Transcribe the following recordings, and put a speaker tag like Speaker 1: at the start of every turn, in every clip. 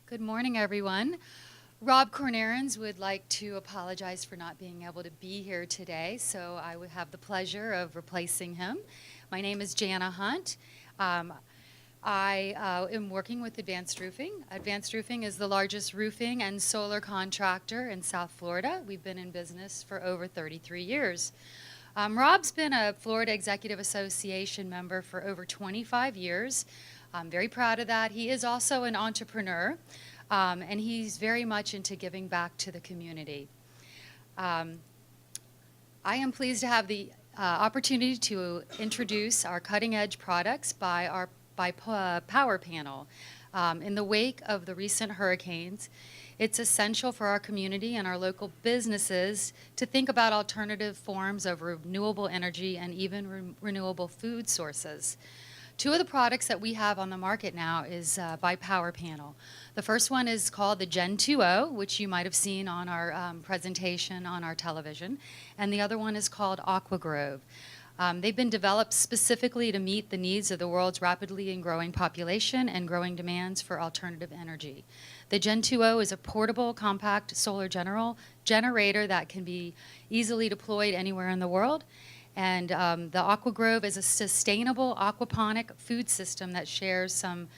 Speaker 1: Good morning, everyone. Rob Cornarens would like to apologize for not being able to be here today, so I would have the pleasure of replacing him. My name is Jana Hunt. I am working with Advanced Roofing. Advanced Roofing is the largest roofing and solar contractor in South Florida. We've been in business for over 33 years. Rob's been a Florida Executive Association member for over 25 years. I'm very proud of that. He is also an entrepreneur, and he's very much into giving back to the community. I am pleased to have the opportunity to introduce our cutting-edge products by Power Panel. In the wake of the recent hurricanes, it's essential for our community and our local businesses to think about alternative forms of renewable energy and even renewable food sources. Two of the products that we have on the market now is by Power Panel. The first one is called the Gen 2.0, which you might have seen on our presentation on our television, and the other one is called AquaGrove. They've been developed specifically to meet the needs of the world's rapidly growing population and growing demands for alternative energy. The Gen 2.0 is a portable, compact solar generator that can be easily deployed anywhere in the world. And the AquaGrove is a sustainable aquaponic food system that shares some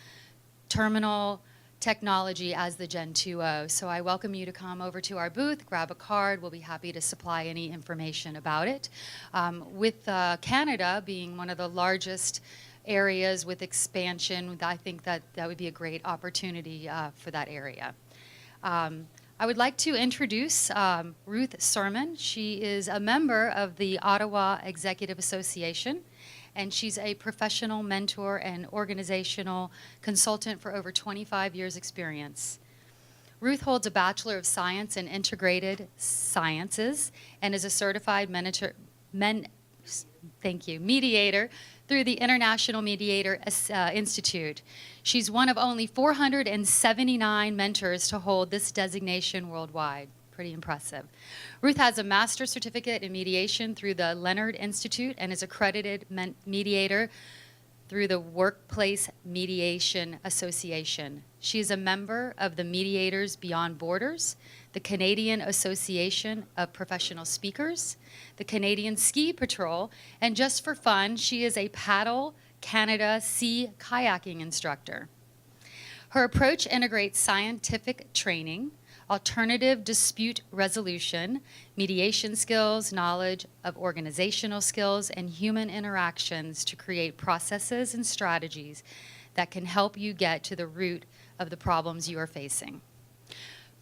Speaker 1: terminal technology as the Gen 2.0. So I welcome you to come over to our booth, grab a card. We'll be happy to supply any information about it. With Canada being one of the largest areas with expansion, I think that would be a great opportunity for that area. I would like to introduce Ruth Sirman. She is a member of the Ottawa Executive Association, and she's a professional mentor and organizational consultant for over 25 years' experience. Ruth holds a Bachelor of Science in Integrated Sciences and is a certified mediator through the International Mediator Institute. She's one of only 479 mentors to hold this designation worldwide. Pretty impressive. Ruth has a master's certificate in mediation through the Leonard Institute and is accredited mediator through the Workplace Mediation Association. She is a member of the Mediators Beyond Borders, the Canadian Association of Professional Speakers, the Canadian Ski Patrol, and just for fun, she is a Paddle Canada Sea kayaking instructor. Her approach integrates scientific training, alternative dispute resolution, mediation skills, knowledge of organizational skills, and human interactions to create processes and strategies that can help you get to the root of the problems you are facing.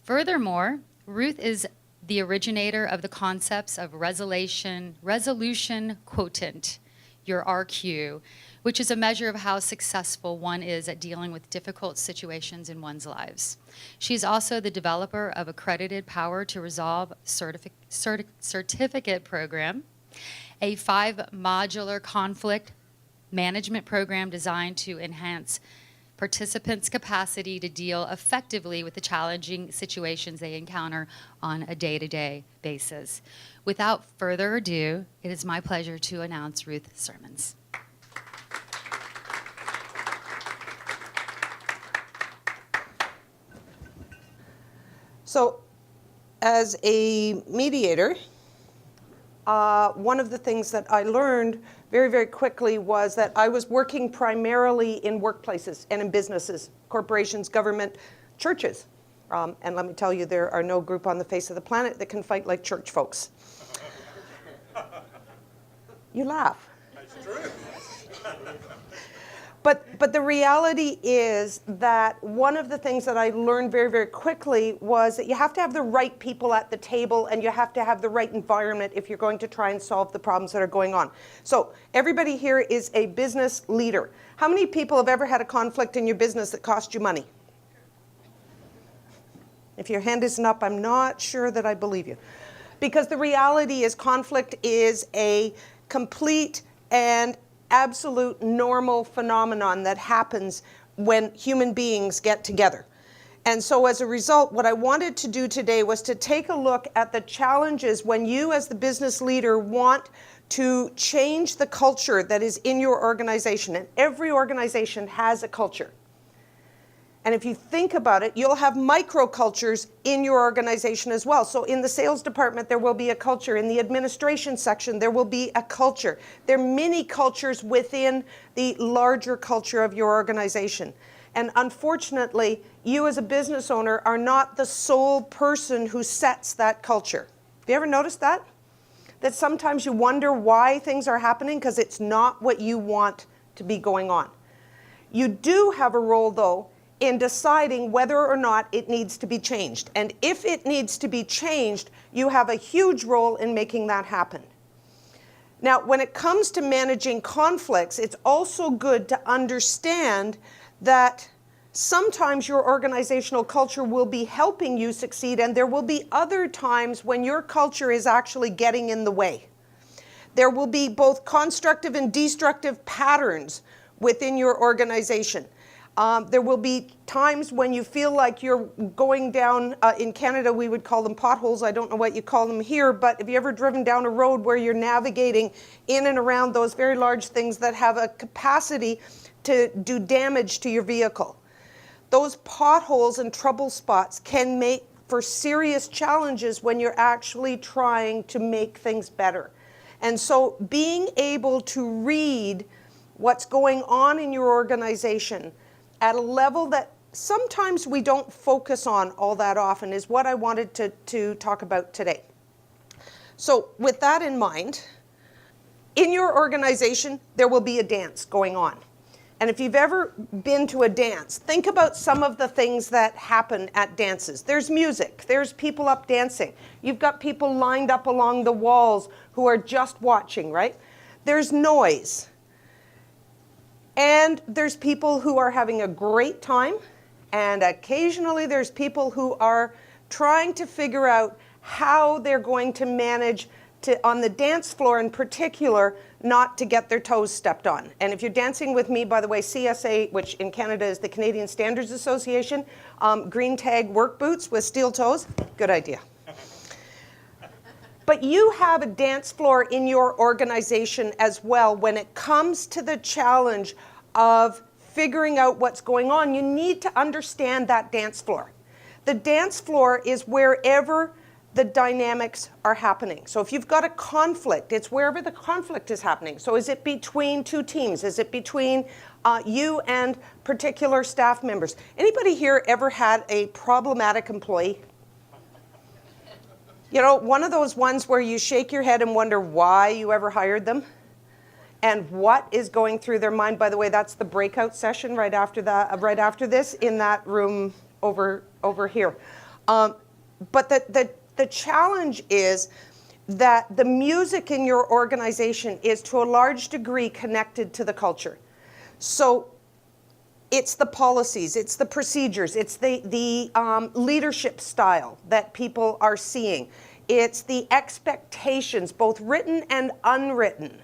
Speaker 1: Furthermore, Ruth is the originator of the concepts of resolution quotient, your RQ, which is a measure of how successful one is at dealing with difficult situations in one's lives. She's also the developer of Accredited Power to Resolve certificate program, a 5-modular conflict management program designed to enhance participants' capacity to deal effectively with the challenging situations they encounter on a day-to-day basis. Without further ado, it is my pleasure to announce Ruth Sirman.
Speaker 2: So, as a mediator, one of the things that I learned very, very quickly was that I was working primarily in workplaces and in businesses, corporations, government, churches. And let me tell you, there are no group on the face of the planet that can fight like church folks. You laugh.
Speaker 3: That's true.
Speaker 2: But the reality is that one of the things that I learned very, very quickly was that you have to have the right people at the table and you have to have the right environment if you're going to try and solve the problems that are going on. So everybody here is a business leader. How many people have ever had a conflict in your business that cost you money? If your hand isn't up, I'm not sure that I believe you. Because the reality is conflict is a complete and absolute normal phenomenon that happens when human beings get together. And so as a result, what I wanted to do today was to take a look at the challenges when you as the business leader want to change the culture that is in your organization. And every organization has a culture. And if you think about it, you'll have microcultures in your organization as well. So in the sales department, there will be a culture. In the administration section, there will be a culture. There are mini cultures within the larger culture of your organization. And unfortunately, you as a business owner are not the sole person who sets that culture. Have you ever noticed that? That sometimes you wonder why things are happening because it's not what you want to be going on. You do have a role, though, in deciding whether or not it needs to be changed. And if it needs to be changed, you have a huge role in making that happen. Now, when it comes to managing conflicts, it's also good to understand that sometimes your organizational culture will be helping you succeed, and there will be other times when your culture is actually getting in the way. There will be both constructive and destructive patterns within your organization. There will be times when you feel like you're going down, in Canada we would call them potholes, I don't know what you call them here, but have you ever driven down a road where you're navigating in and around those very large things that have a capacity to do damage to your vehicle? Those potholes and trouble spots can make for serious challenges when you're actually trying to make things better. And so being able to read what's going on in your organization at a level that sometimes we don't focus on all that often is what I wanted to talk about today. So with that in mind, in your organization, there will be a dance going on. And if you've ever been to a dance, think about some of the things that happen at dances. There's music, there's people up dancing. You've got people lined up along the walls who are just watching, right? There's noise. And there's people who are having a great time, and occasionally there's people who are trying to figure out how they're going to manage to, on the dance floor in particular, not to get their toes stepped on. And if you're dancing with me, by the way, CSA, which in Canada is the Canadian Standards Association, green tag work boots with steel toes, good idea. But you have a dance floor in your organization as well. When it comes to the challenge of figuring out what's going on, you need to understand that dance floor. The dance floor is wherever the dynamics are happening. So if you've got a conflict, it's wherever the conflict is happening. So is it between two teams? Is it between you and particular staff members? Anybody here ever had a problematic employee? You know, one of those ones where you shake your head and wonder why you ever hired them and what is going through their mind. By the way, that's the breakout session right after that, right after this, in that room over here. But the challenge is that the music in your organization is to a large degree connected to the culture. So it's the policies, it's the procedures, it's the leadership style that people are seeing. It's the expectations, both written and unwritten,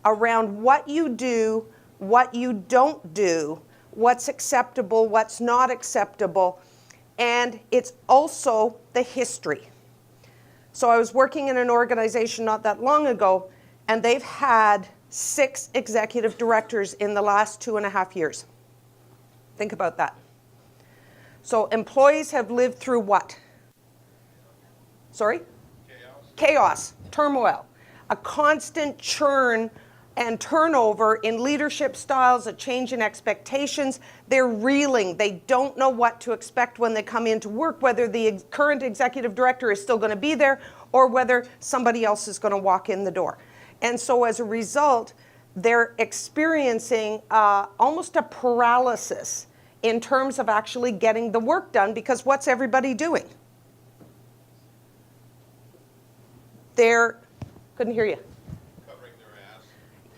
Speaker 2: around what you do, what you don't do, what's acceptable, what's not acceptable, and it's also the history. So I was working in an organization not that long ago, and they've had 6 executive directors in the last 2.5 years. Think about that. So employees have lived through what? Sorry? Chaos, turmoil, a constant churn and turnover in leadership styles, a change in expectations. They're reeling. They don't know what to expect when they come into work, whether the current executive director is still going to be there or whether somebody else is going to walk in the door. And so as a result, they're experiencing almost a paralysis in terms of actually getting the work done, because what's everybody doing? Couldn't hear you.
Speaker 3: Covering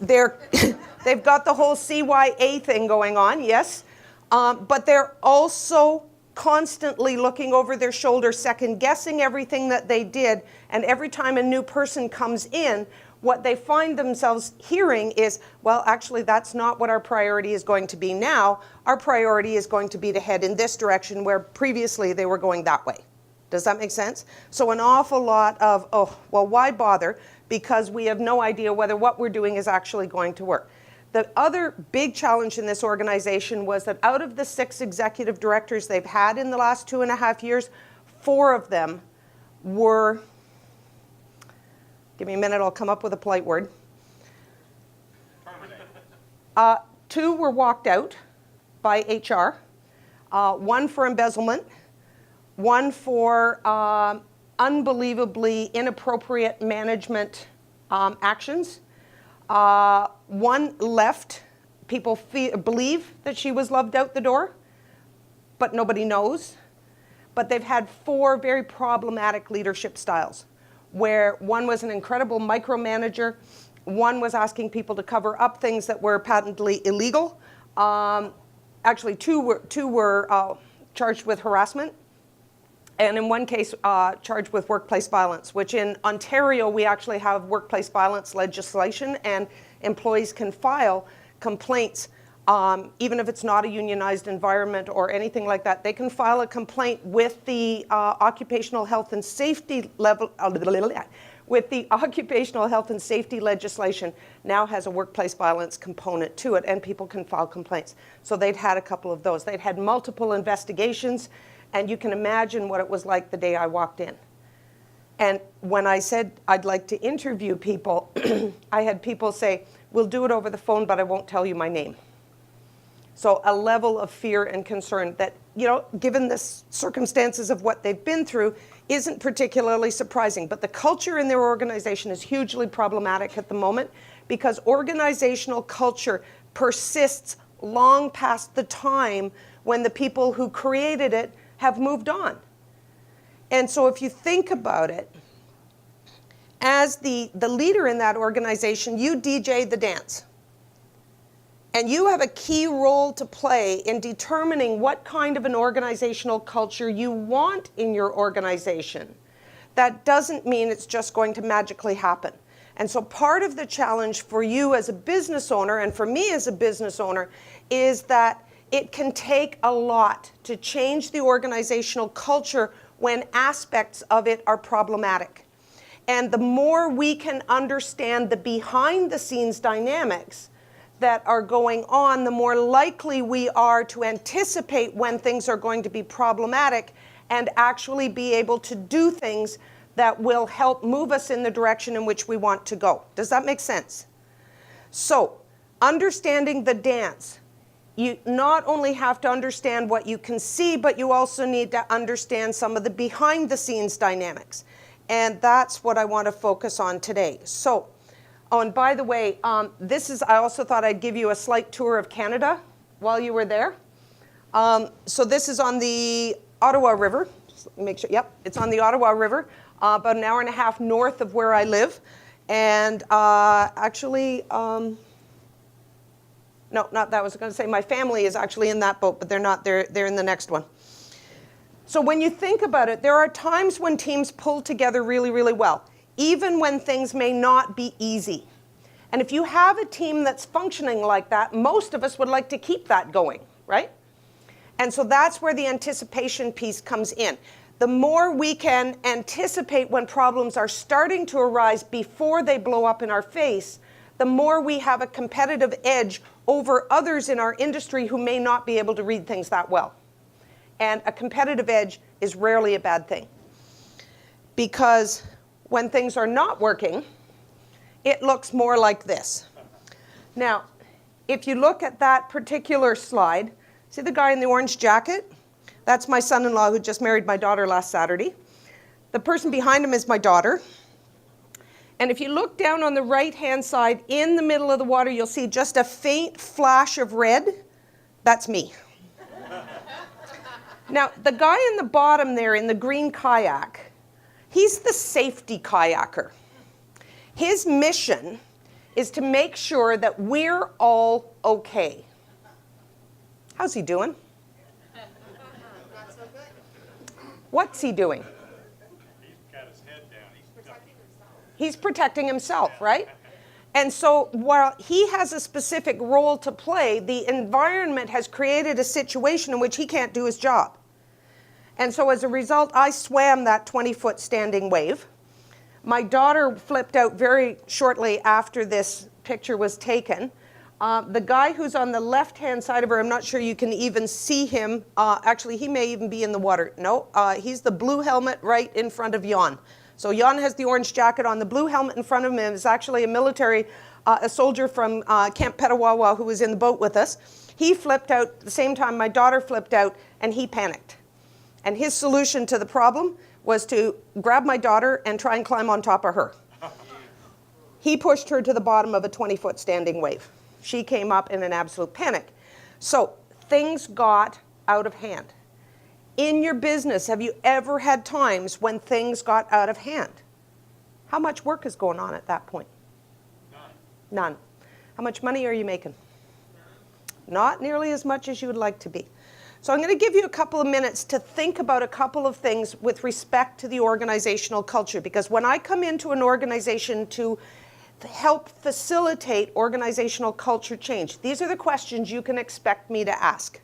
Speaker 3: their ass.
Speaker 2: They've got the whole CYA thing going on, yes. But they're also constantly looking over their shoulder, second guessing everything that they did. And every time a new person comes in, what they find themselves hearing is, well, actually, that's not what our priority is going to be now. Our priority is going to be to head in this direction where previously they were going that way. Does that make sense? So an awful lot of, oh, well, why bother? Because we have no idea whether what we're doing is actually going to work. The other big challenge in this organization was that out of the 6 executive directors they've had in the last 2.5 years, 4 of them were, give me a minute, I'll come up with a polite word. 2 were walked out by HR, 1 for embezzlement, 1 for unbelievably inappropriate management actions. 1 left. People believe that she was loved out the door, but nobody knows. But they've had 4 very problematic leadership styles, where 1 was an incredible micromanager, 1 was asking people to cover up things that were patently illegal. Actually, 2 were charged with harassment, and in 1 case charged with workplace violence, which in Ontario we actually have workplace violence legislation, and employees can file complaints even if it's not a unionized environment or anything like that. They can file a complaint with the occupational health and safety with the occupational health and safety legislation now has a workplace violence component to it, and people can file complaints. So they'd had a couple of those. They'd had multiple investigations, and you can imagine what it was like the day I walked in. And when I said I'd like to interview people, I had people say, we'll do it over the phone, but I won't tell you my name. So a level of fear and concern that, given the circumstances of what they've been through, isn't particularly surprising. But the culture in their organization is hugely problematic at the moment, because organizational culture persists long past the time when the people who created it have moved on. And so if you think about it, as the leader in that organization, you DJ the dance. And you have a key role to play in determining what kind of an organizational culture you want in your organization. That doesn't mean it's just going to magically happen. And so part of the challenge for you as a business owner, and for me as a business owner, is that it can take a lot to change the organizational culture when aspects of it are problematic. And the more we can understand the behind-the-scenes dynamics that are going on, the more likely we are to anticipate when things are going to be problematic and actually be able to do things that will help move us in the direction in which we want to go. Does that make sense? So, understanding the dance, you not only have to understand what you can see, but you also need to understand some of the behind-the-scenes dynamics. And that's what I want to focus on today. So, oh, and by the way, I also thought I'd give you a slight tour of Canada while you were there. So this is on the Ottawa River. Just let me make sure, yep, it's on the Ottawa River, about an hour and a half north of where I live. And actually, no, not that. I was going to say my family is actually in that boat, but they're not. They're in the next one. So when you think about it, there are times when teams pull together really, really well, even when things may not be easy. And if you have a team that's functioning like that, most of us would like to keep that going, right? And so that's where the anticipation piece comes in. The more we can anticipate when problems are starting to arise before they blow up in our face, the more we have a competitive edge over others in our industry who may not be able to read things that well. And a competitive edge is rarely a bad thing. Because when things are not working, it looks more like this. Now, if you look at that particular slide, see the guy in the orange jacket? That's my son-in-law who just married my daughter last Saturday. The person behind him is my daughter. And if you look down on the right-hand side, in the middle of the water, you'll see just a faint flash of red. That's me. Now, the guy in the bottom there in the green kayak, he's the safety kayaker. His mission is to make sure that we're all okay. How's he doing?
Speaker 3: Not so good.
Speaker 2: What's he doing?
Speaker 3: He's got his head down.
Speaker 2: He's protecting himself, right? And so while he has a specific role to play, the environment has created a situation in which he can't do his job. And so as a result, I swam that 20-foot standing wave. My daughter flipped out very shortly after this picture was taken. The guy who's on the left-hand side of her, I'm not sure you can even see him. Actually, he may even be in the water. No, he's the blue helmet right in front of Jan. So Jan has the orange jacket on. The blue helmet in front of him is actually a military, a soldier from Camp Petawawa who was in the boat with us. He flipped out at the same time my daughter flipped out, and he panicked. And his solution to the problem was to grab my daughter and try and climb on top of her. He pushed her to the bottom of a 20-foot standing wave. She came up in an absolute panic. So things got out of hand. In your business, have you ever had times when things got out of hand? How much work is going on at that point? None. How much money are you making? Not nearly as much as you would like to be. So I'm going to give you a couple of minutes to think about a couple of things with respect to the organizational culture, because when I come into an organization to help facilitate organizational culture change, these are the questions you can expect me to ask.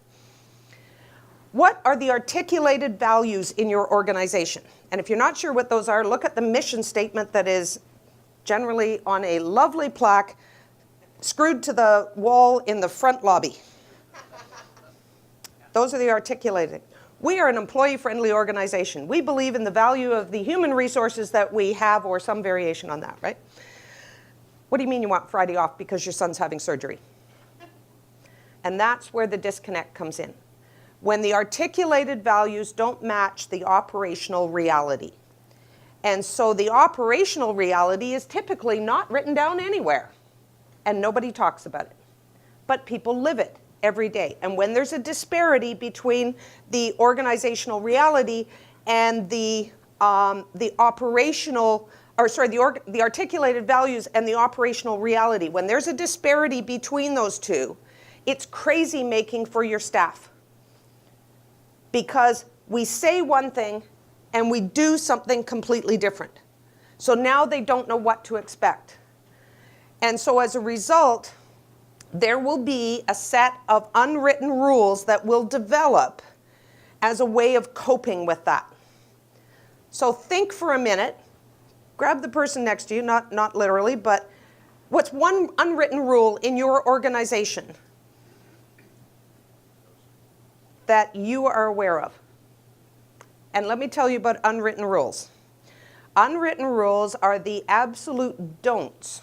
Speaker 2: What are the articulated values in your organization? And if you're not sure what those are, look at the mission statement that is generally on a lovely plaque screwed to the wall in the front lobby. Those are the articulated. We are an employee-friendly organization. We believe in the value of the human resources that we have, or some variation on that, right? What do you mean you want Friday off because your son's having surgery? And that's where the disconnect comes in. When the articulated values don't match the operational reality. And so the operational reality is typically not written down anywhere. And nobody talks about it. But people live it every day. And when there's a disparity between the organizational reality and the operational, or sorry, the articulated values and the operational reality, when there's a disparity between those two, it's crazy making for your staff. Because we say one thing and we do something completely different. So now they don't know what to expect. And so as a result, there will be a set of unwritten rules that will develop as a way of coping with that. So think for a minute, grab the person next to you, not literally, but what's one unwritten rule in your organization that you are aware of? And let me tell you about unwritten rules. Unwritten rules are the absolute don'ts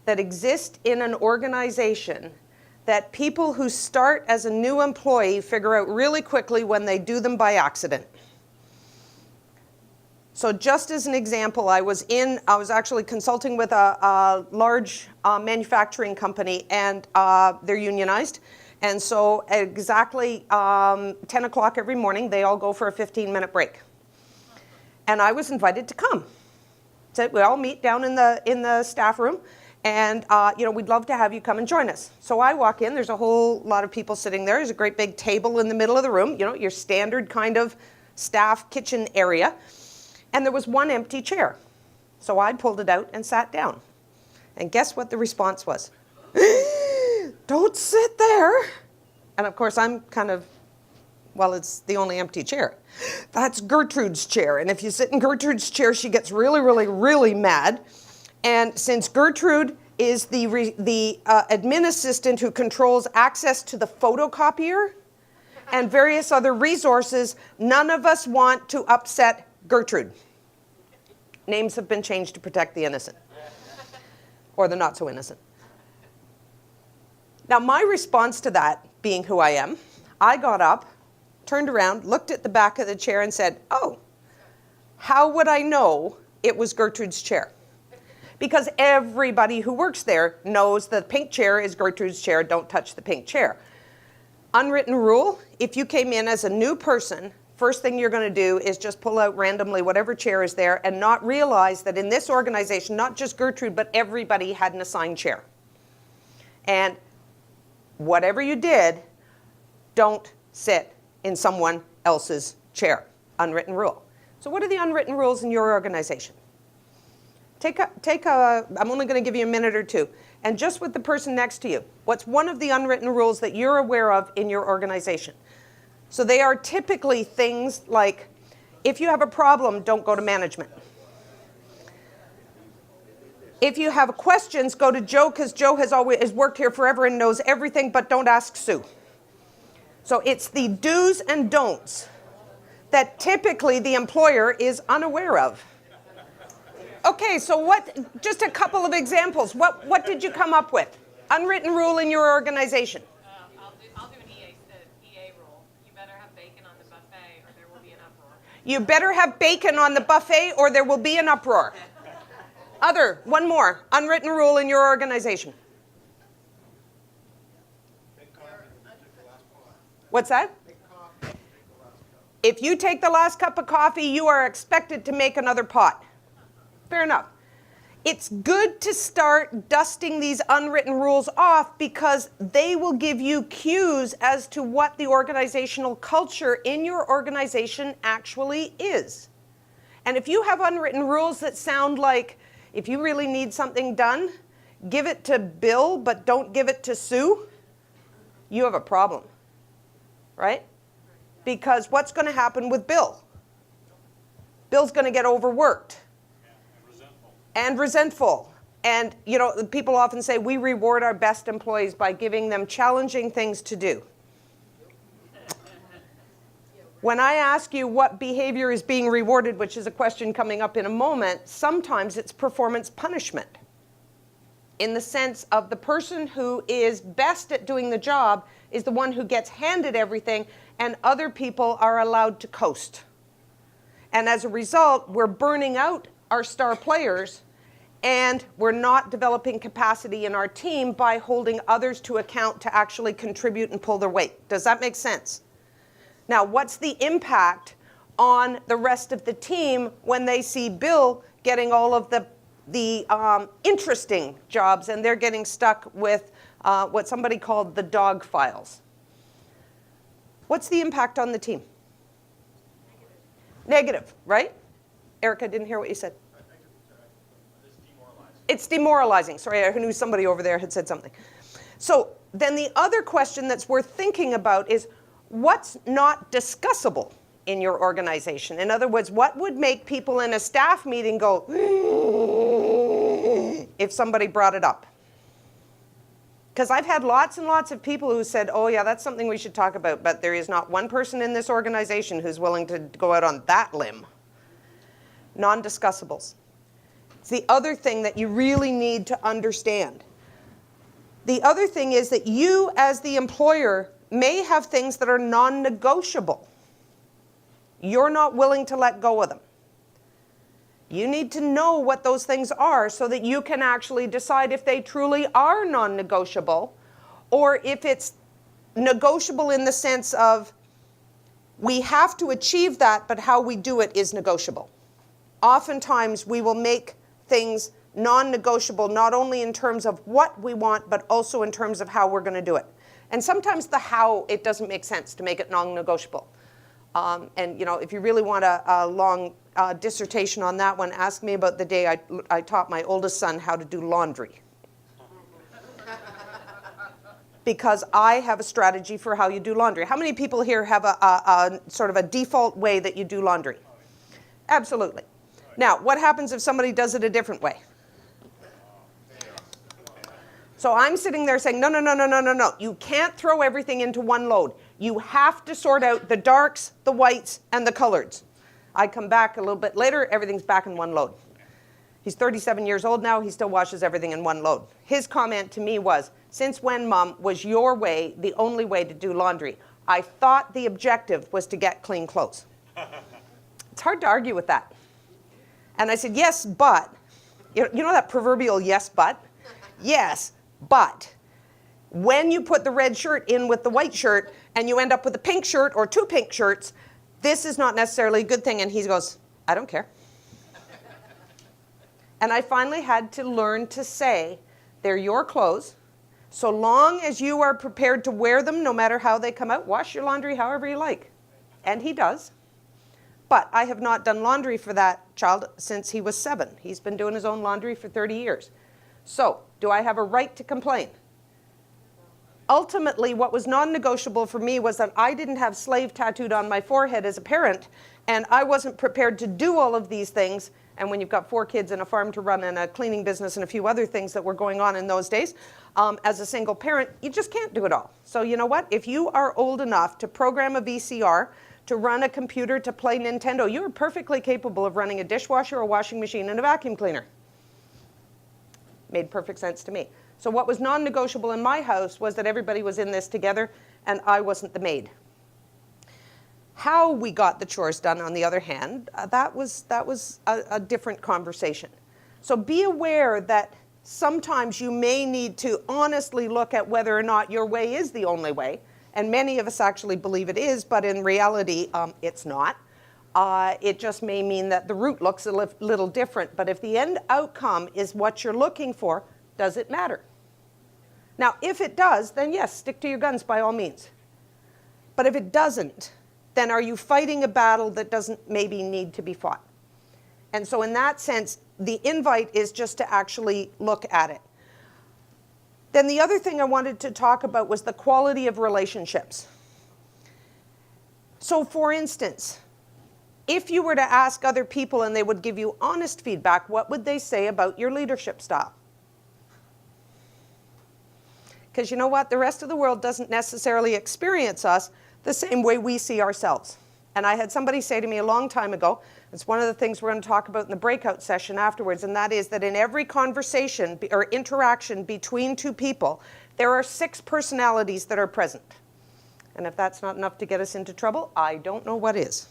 Speaker 2: that exist in an organization that people who start as a new employee figure out really quickly when they do them by accident. So just as an example, I was actually consulting with a large manufacturing company, and they're unionized. And so exactly 10 o'clock every morning, they all go for a 15-minute break. And I was invited to come. So we all meet down in the staff room, and we'd love to have you come and join us. So I walk in, there's a whole lot of people sitting there. There's a great big table in the middle of the room, your standard kind of staff kitchen area. And there was one empty chair. So I pulled it out and sat down. And guess what the response was? Don't sit there. And of course, I'm kind of, well, it's the only empty chair. That's Gertrude's chair. And if you sit in Gertrude's chair, she gets really, really, really mad. And since Gertrude is the admin assistant who controls access to the photocopier and various other resources, none of us want to upset Gertrude. Names have been changed to protect the innocent. Or the not so innocent. Now, my response to that, being who I am, I got up, turned around, looked at the back of the chair and said, oh, how would I know it was Gertrude's chair? Because everybody who works there knows the pink chair is Gertrude's chair, don't touch the pink chair. Unwritten rule, if you came in as a new person, first thing you're going to do is just pull out randomly whatever chair is there and not realize that in this organization, not just Gertrude, but everybody had an assigned chair. And whatever you did, don't sit in someone else's chair. Unwritten rule. So what are the unwritten rules in your organization? I'm only going to give you a minute or two. And just with the person next to you, what's one of the unwritten rules that you're aware of in your organization? So they are typically things like, if you have a problem, don't go to management. If you have questions, go to Joe, because Joe has worked here forever and knows everything, but don't ask Sue. So it's the do's and don'ts that typically the employer is unaware of. Okay, so just a couple of examples. What did you come up with? Unwritten rule in your organization.
Speaker 4: I'll do an EA rule. You better have bacon on the buffet or there will be an uproar.
Speaker 2: You better have bacon on the buffet or there will be an uproar. One more. Unwritten rule in your organization. What's that? If you take the last cup of coffee, you are expected to make another pot. Fair enough. It's good to start dusting these unwritten rules off because they will give you cues as to what the organizational culture in your organization actually is. And if you have unwritten rules that sound like, if you really need something done, give it to Bill, but don't give it to Sue, you have a problem, right? Because what's going to happen with Bill? Bill's going to get overworked. And resentful. And, you know, people often say we reward our best employees by giving them challenging things to do. When I ask you what behavior is being rewarded, which is a question coming up in a moment, sometimes it's performance punishment. In the sense of the person who is best at doing the job is the one who gets handed everything, and other people are allowed to coast. And as a result, we're burning out our star players, and we're not developing capacity in our team by holding others to account to actually contribute and pull their weight. Does that make sense? Now, what's the impact on the rest of the team when they see Bill getting all of the interesting jobs and they're getting stuck with what somebody called the dog files? What's the impact on the team? Negative, right? Erica, I didn't hear what you said.
Speaker 3: I think it's demoralizing.
Speaker 2: It's demoralizing. Sorry, I knew somebody over there had said something. So then the other question that's worth thinking about is what's not discussable in your organization? In other words, what would make people in a staff meeting go, if somebody brought it up? Because I've had lots and lots of people who said, oh yeah, that's something we should talk about, but there is not one person in this organization who's willing to go out on that limb. Non-discussables. It's the other thing that you really need to understand. The other thing is that you, as the employer, may have things that are non-negotiable. You're not willing to let go of them. You need to know what those things are so that you can actually decide if they truly are non-negotiable, or if it's negotiable in the sense of we have to achieve that, but how we do it is negotiable. Oftentimes, we will make things non-negotiable, not only in terms of what we want, but also in terms of how we're going to do it. And sometimes the how, it doesn't make sense to make it non-negotiable. And you know, if you really want a long dissertation on that one, ask me about the day I taught my oldest son how to do laundry. Because I have a strategy for how you do laundry. How many people here have a sort of a default way that you do laundry? Absolutely. Now, what happens if somebody does it a different way? So I'm sitting there saying, no, no, no, no, no, no, no. You can't throw everything into one load. You have to sort out the darks, the whites, and the coloreds. I come back a little bit later, everything's back in one load. He's 37 years old now, he still washes everything in one load. His comment to me was, since when, Mom, was your way the only way to do laundry? I thought the objective was to get clean clothes. It's hard to argue with that. And I said, yes, but. You know that proverbial yes, but? Yes, but. When you put the red shirt in with the white shirt and you end up with a pink shirt or two pink shirts, this is not necessarily a good thing. And he goes, I don't care. And I finally had to learn to say, they're your clothes. So long as you are prepared to wear them, no matter how they come out, wash your laundry however you like. And he does. But I have not done laundry for that child since he was 7. He's been doing his own laundry for 30 years. So, do I have a right to complain? Ultimately, what was non-negotiable for me was that I didn't have slave tattooed on my forehead as a parent, and I wasn't prepared to do all of these things And when you've got 4 kids and a farm to run and a cleaning business and a few other things that were going on in those days, as a single parent, you just can't do it all. So you know what? If you are old enough to program a VCR, to run a computer, to play Nintendo, you're perfectly capable of running a dishwasher, a washing machine, and a vacuum cleaner. Made perfect sense to me. So what was non-negotiable in my house was that everybody was in this together and I wasn't the maid. How we got the chores done, on the other hand, that was a different conversation. So be aware that sometimes you may need to honestly look at whether or not your way is the only way. And many of us actually believe it is, but in reality, it's not. It just may mean that the route looks a little different. But if the end outcome is what you're looking for, does it matter? Now, if it does, then yes, stick to your guns by all means. But if it doesn't, then are you fighting a battle that doesn't maybe need to be fought? And so in that sense, the invite is just to actually look at it. Then the other thing I wanted to talk about was the quality of relationships. So for instance, if you were to ask other people and they would give you honest feedback, what would they say about your leadership style? Because you know what? The rest of the world doesn't necessarily experience us the same way we see ourselves. And I had somebody say to me a long time ago, it's one of the things we're going to talk about in the breakout session afterwards, and that is that in every conversation or interaction between 2 people, there are 6 personalities that are present. And if that's not enough to get us into trouble, I don't know what is.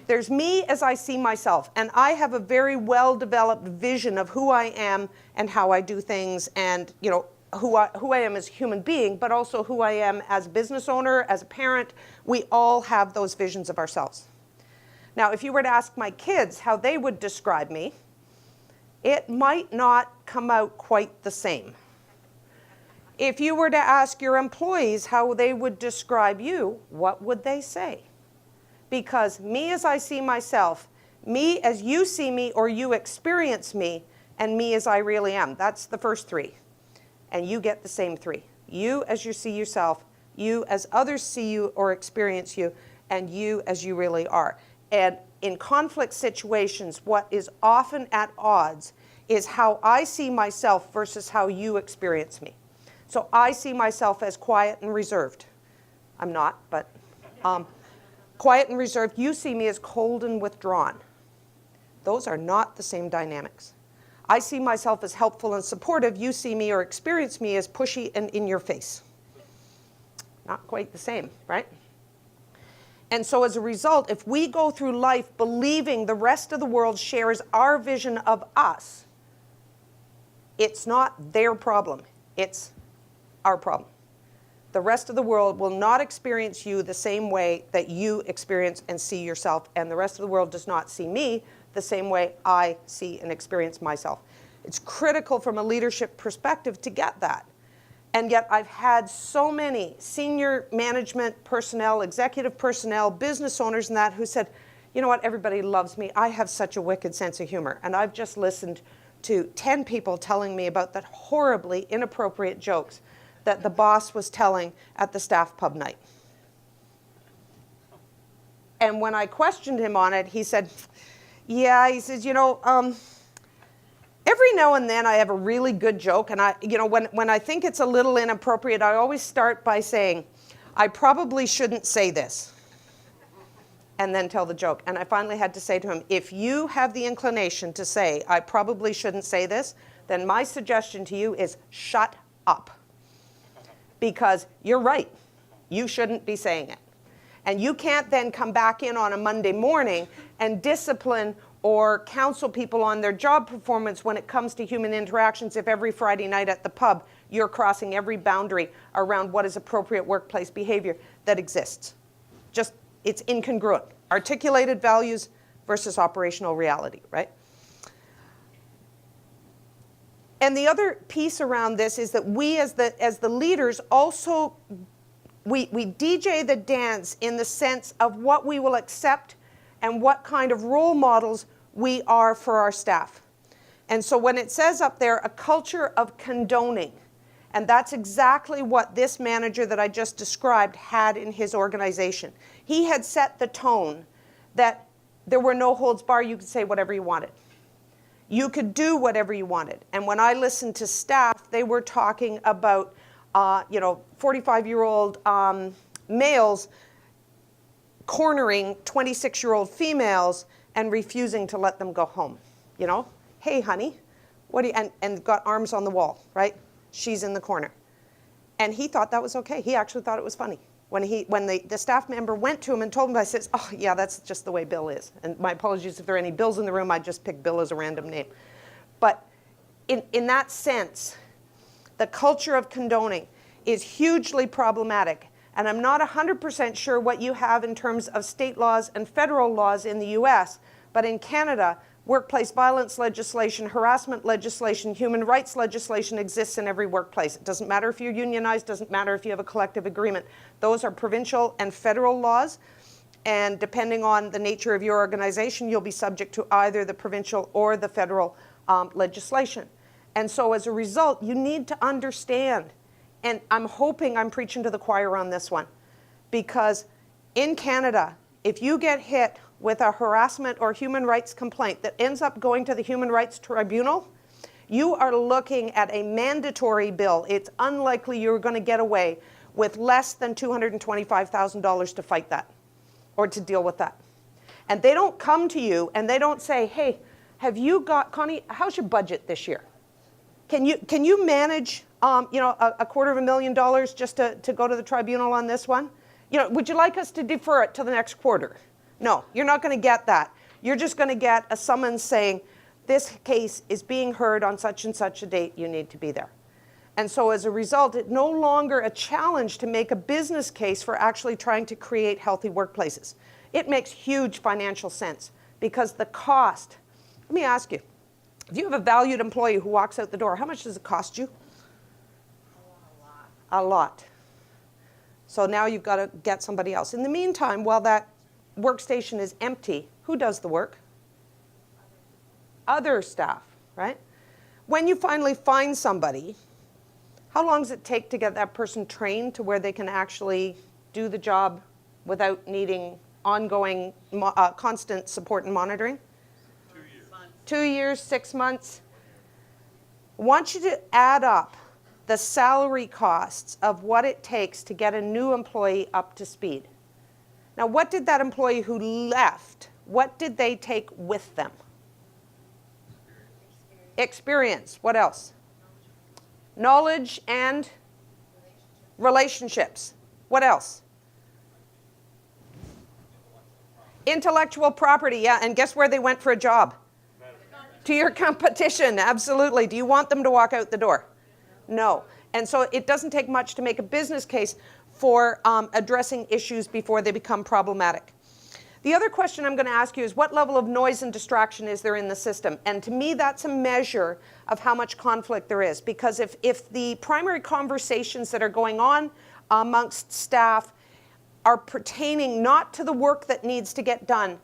Speaker 2: There's me as I see myself, and I have a very well-developed vision of who I am and how I do things, and you know, who I am as a human being, but also who I am as a business owner, as a parent. We all have those visions of ourselves. Now, if you were to ask my kids how they would describe me, it might not come out quite the same. If you were to ask your employees how they would describe you, what would they say? Because me as I see myself, me as you see me or you experience me, and me as I really am, that's the first 3. And you get the same 3. You as you see yourself, you as others see you or experience you, and you as you really are. And in conflict situations, what is often at odds is how I see myself versus how you experience me. So I see myself as quiet and reserved. I'm not, but quiet and reserved. You see me as cold and withdrawn. Those are not the same dynamics. I see myself as helpful and supportive. You see me or experience me as pushy and in your face. Not quite the same, right? And so as a result, if we go through life believing the rest of the world shares our vision of us, it's not their problem, it's our problem. The rest of the world will not experience you the same way that you experience and see yourself, and the rest of the world does not see me the same way I see and experience myself. It's critical from a leadership perspective to get that. And yet I've had so many senior management personnel, executive personnel, business owners and that who said, you know what, everybody loves me. I have such a wicked sense of humor. And I've just listened to 10 people telling me about that horribly inappropriate jokes that the boss was telling at the staff pub night. And when I questioned him on it, he said, yeah, he says, you know, every now and then I have a really good joke, and when I think it's a little inappropriate, I always start by saying, I probably shouldn't say this, and then tell the joke. And I finally had to say to him, if you have the inclination to say, I probably shouldn't say this, then my suggestion to you is shut up. Because you're right, you shouldn't be saying it. And you can't then come back in on a Monday morning and discipline or counsel people on their job performance when it comes to human interactions if every Friday night at the pub you're crossing every boundary around what is appropriate workplace behavior that exists. Just, it's incongruent. Articulated values versus operational reality, right? And the other piece around this is that we as the leaders also we DJ the dance in the sense of what we will accept and what kind of role models we are for our staff. And so when it says up there, a culture of condoning, and that's exactly what this manager that I just described had in his organization. He had set the tone that there were no holds barred. You could say whatever you wanted. You could do whatever you wanted. And when I listened to staff, they were talking about, 45-year-old males cornering 26-year-old females and refusing to let them go home. Hey, honey, what do you, and got arms on the wall, right? She's in the corner. And he thought that was okay. He actually thought it was funny. When the staff member went to him and told him, I said, oh, yeah, that's just the way Bill is. And my apologies if there are any Bills in the room. I just picked Bill as a random name. But in that sense, the culture of condoning is hugely problematic. And I'm not 100% sure what you have in terms of state laws and federal laws in the US, but in Canada, workplace violence legislation, harassment legislation, human rights legislation exists in every workplace. It doesn't matter if you're unionized, doesn't matter if you have a collective agreement. Those are provincial and federal laws, and depending on the nature of your organization, you'll be subject to either the provincial or the federal legislation. And so as a result, you need to understand, and I'm hoping I'm preaching to the choir on this one, because in Canada, if you get hit with a harassment or human rights complaint that ends up going to the Human Rights Tribunal, you are looking at a mandatory bill. It's unlikely you're going to get away with less than $225,000 to fight that or to deal with that. And they don't come to you and they don't say, hey, have you got, Connie, how's your budget this year? Can you manage $250,000 just to go to the tribunal on this one? Would you like us to defer it till the next quarter? No, you're not going to get that. You're just going to get a summons saying, this case is being heard on such and such a date, you need to be there. And so as a result, it's no longer a challenge to make a business case for actually trying to create healthy workplaces. It makes huge financial sense because the cost, let me ask you, if you have a valued employee who walks out the door, how much does it cost you? A lot. So now you've got to get somebody else. In the meantime, while that workstation is empty, who does the work? Other staff, right? When you finally find somebody, how long does it take to get that person trained to where they can actually do the job without needing ongoing, constant support and monitoring?
Speaker 3: 2 years.
Speaker 2: 2 years, 6 months. I want you to add up the salary costs of what it takes to get a new employee up to speed. Now, what did that employee who left, what did they take with them? Experience. What else? Knowledge and relationships. What else? Intellectual property, yeah, and guess where they went for a job? To your competition, absolutely. Do you want them to walk out the door? No. And so it doesn't take much to make a business case for addressing issues before they become problematic. The other question I'm going to ask you is what level of noise and distraction is there in the system? And to me, that's a measure of how much conflict there is. Because if the primary conversations that are going on amongst staff are pertaining not to the work that needs to get done,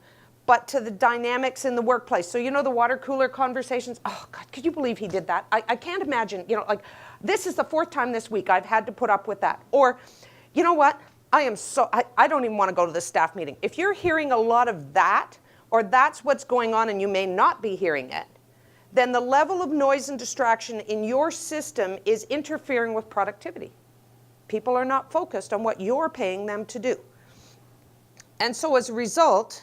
Speaker 2: but to the dynamics in the workplace. So the water cooler conversations, oh God, could you believe he did that? I can't imagine, this is the 4th time this week I've had to put up with that. Or, you know what? I don't even want to go to the staff meeting. If you're hearing a lot of that, or that's what's going on and you may not be hearing it, then the level of noise and distraction in your system is interfering with productivity. People are not focused on what you're paying them to do. And so as a result,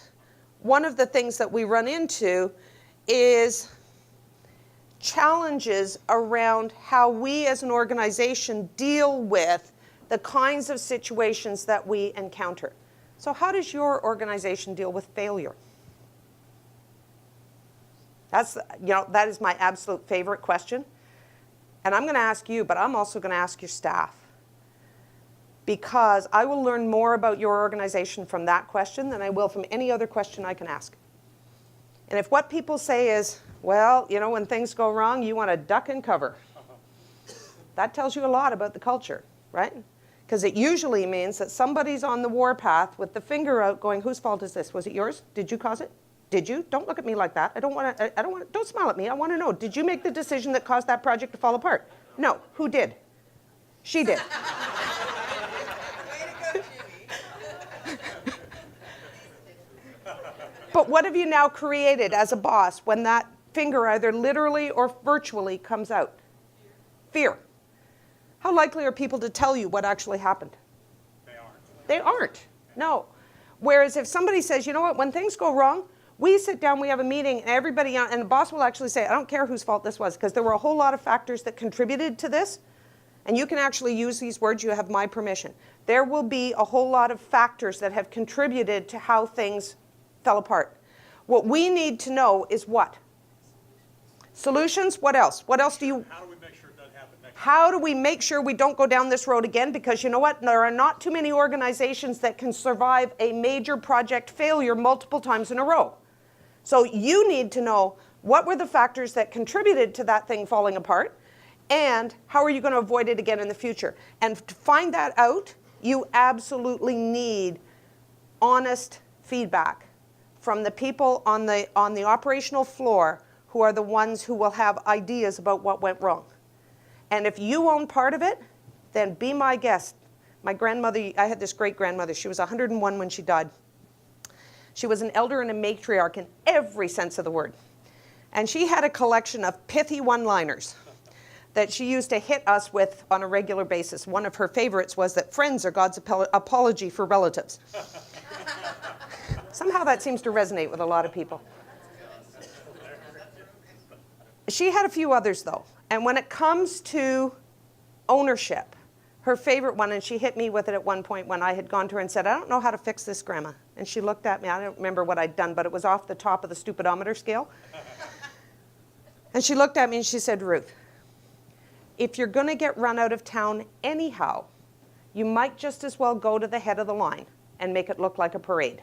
Speaker 2: one of the things that we run into is challenges around how we as an organization deal with the kinds of situations that we encounter. So how does your organization deal with failure? That is my absolute favorite question. And I'm going to ask you, but I'm also going to ask your staff. Because I will learn more about your organization from that question than I will from any other question I can ask. And if what people say is, well, when things go wrong, you want to duck and cover. That tells you a lot about the culture, right? Because it usually means that somebody's on the warpath with the finger out going, whose fault is this? Was it yours? Did you cause it? Did you? Don't look at me like that. Don't smile at me. I want to know, did you make the decision that caused that project to fall apart? No. Who did? She did. But what have you now created as a boss when that finger either literally or virtually comes out? Fear. How likely are people to tell you what actually happened?
Speaker 3: They aren't.
Speaker 2: They aren't. No. Whereas if somebody says, you know what, when things go wrong, we sit down, we have a meeting, and everybody, and the boss will actually say, I don't care whose fault this was, because there were a whole lot of factors that contributed to this. And you can actually use these words, you have my permission. There will be a whole lot of factors that have contributed to how things fell apart. What we need to know is what? Solutions? What else? What else do you...
Speaker 3: How do we make sure it doesn't happen next time?
Speaker 2: How do we make sure we don't go down this road again? Because you know what? There are not too many organizations that can survive a major project failure multiple times in a row. So you need to know what were the factors that contributed to that thing falling apart, and how are you going to avoid it again in the future? And to find that out, you absolutely need honest feedback from the people on the operational floor who are the ones who will have ideas about what went wrong. And if you own part of it, then be my guest. My grandmother, I had this great grandmother. She was 101 when she died. She was an elder and a matriarch in every sense of the word. And she had a collection of pithy one-liners that she used to hit us with on a regular basis. One of her favorites was that friends are God's apology for relatives. Somehow that seems to resonate with a lot of people. She had a few others, though. And when it comes to ownership, her favorite one, and she hit me with it at one point when I had gone to her and said, I don't know how to fix this, Grandma. And she looked at me. I don't remember what I'd done, but it was off the top of the stupidometer scale. And she looked at me and she said, Ruth, if you're going to get run out of town anyhow, you might just as well go to the head of the line and make it look like a parade.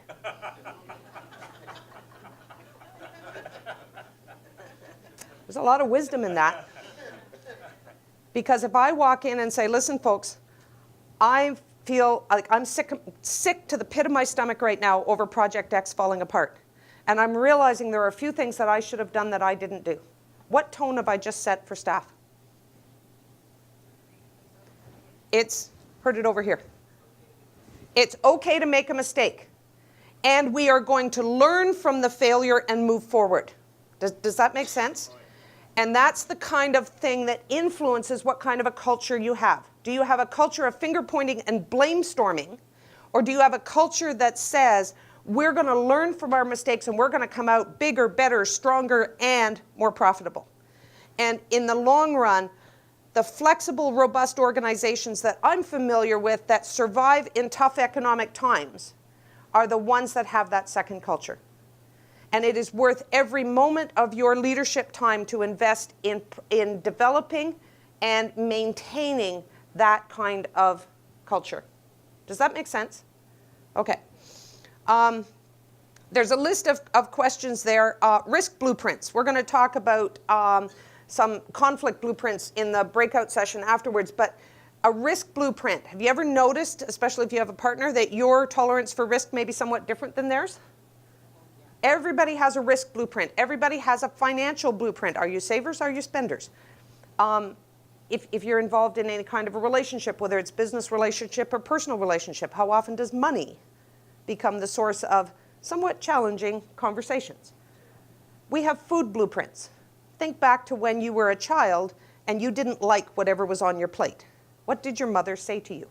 Speaker 2: There's a lot of wisdom in that. Because if I walk in and say, listen, folks, I feel like I'm sick to the pit of my stomach right now over Project X falling apart. And I'm realizing there are a few things that I should have done that I didn't do. What tone have I just set for staff? Heard it over here. It's okay to make a mistake. And we are going to learn from the failure and move forward. Does that make sense? And that's the kind of thing that influences what kind of a culture you have. Do you have a culture of finger pointing and blame storming? Or do you have a culture that says, we're going to learn from our mistakes and we're going to come out bigger, better, stronger, and more profitable? And in the long run, the flexible, robust organizations that I'm familiar with that survive in tough economic times are the ones that have that second culture. And it is worth every moment of your leadership time to invest in developing and maintaining that kind of culture. Does that make sense? Okay. There's a list of questions there. Risk blueprints. We're going to talk about some conflict blueprints in the breakout session afterwards. But a risk blueprint. Have you ever noticed, especially if you have a partner, that your tolerance for risk may be somewhat different than theirs? Everybody has a risk blueprint. Everybody has a financial blueprint. Are you savers? Are you spenders? If you're involved in any kind of a relationship, whether it's business relationship or personal relationship, how often does money become the source of somewhat challenging conversations? We have food blueprints. Think back to when you were a child and you didn't like whatever was on your plate. What did your mother say to you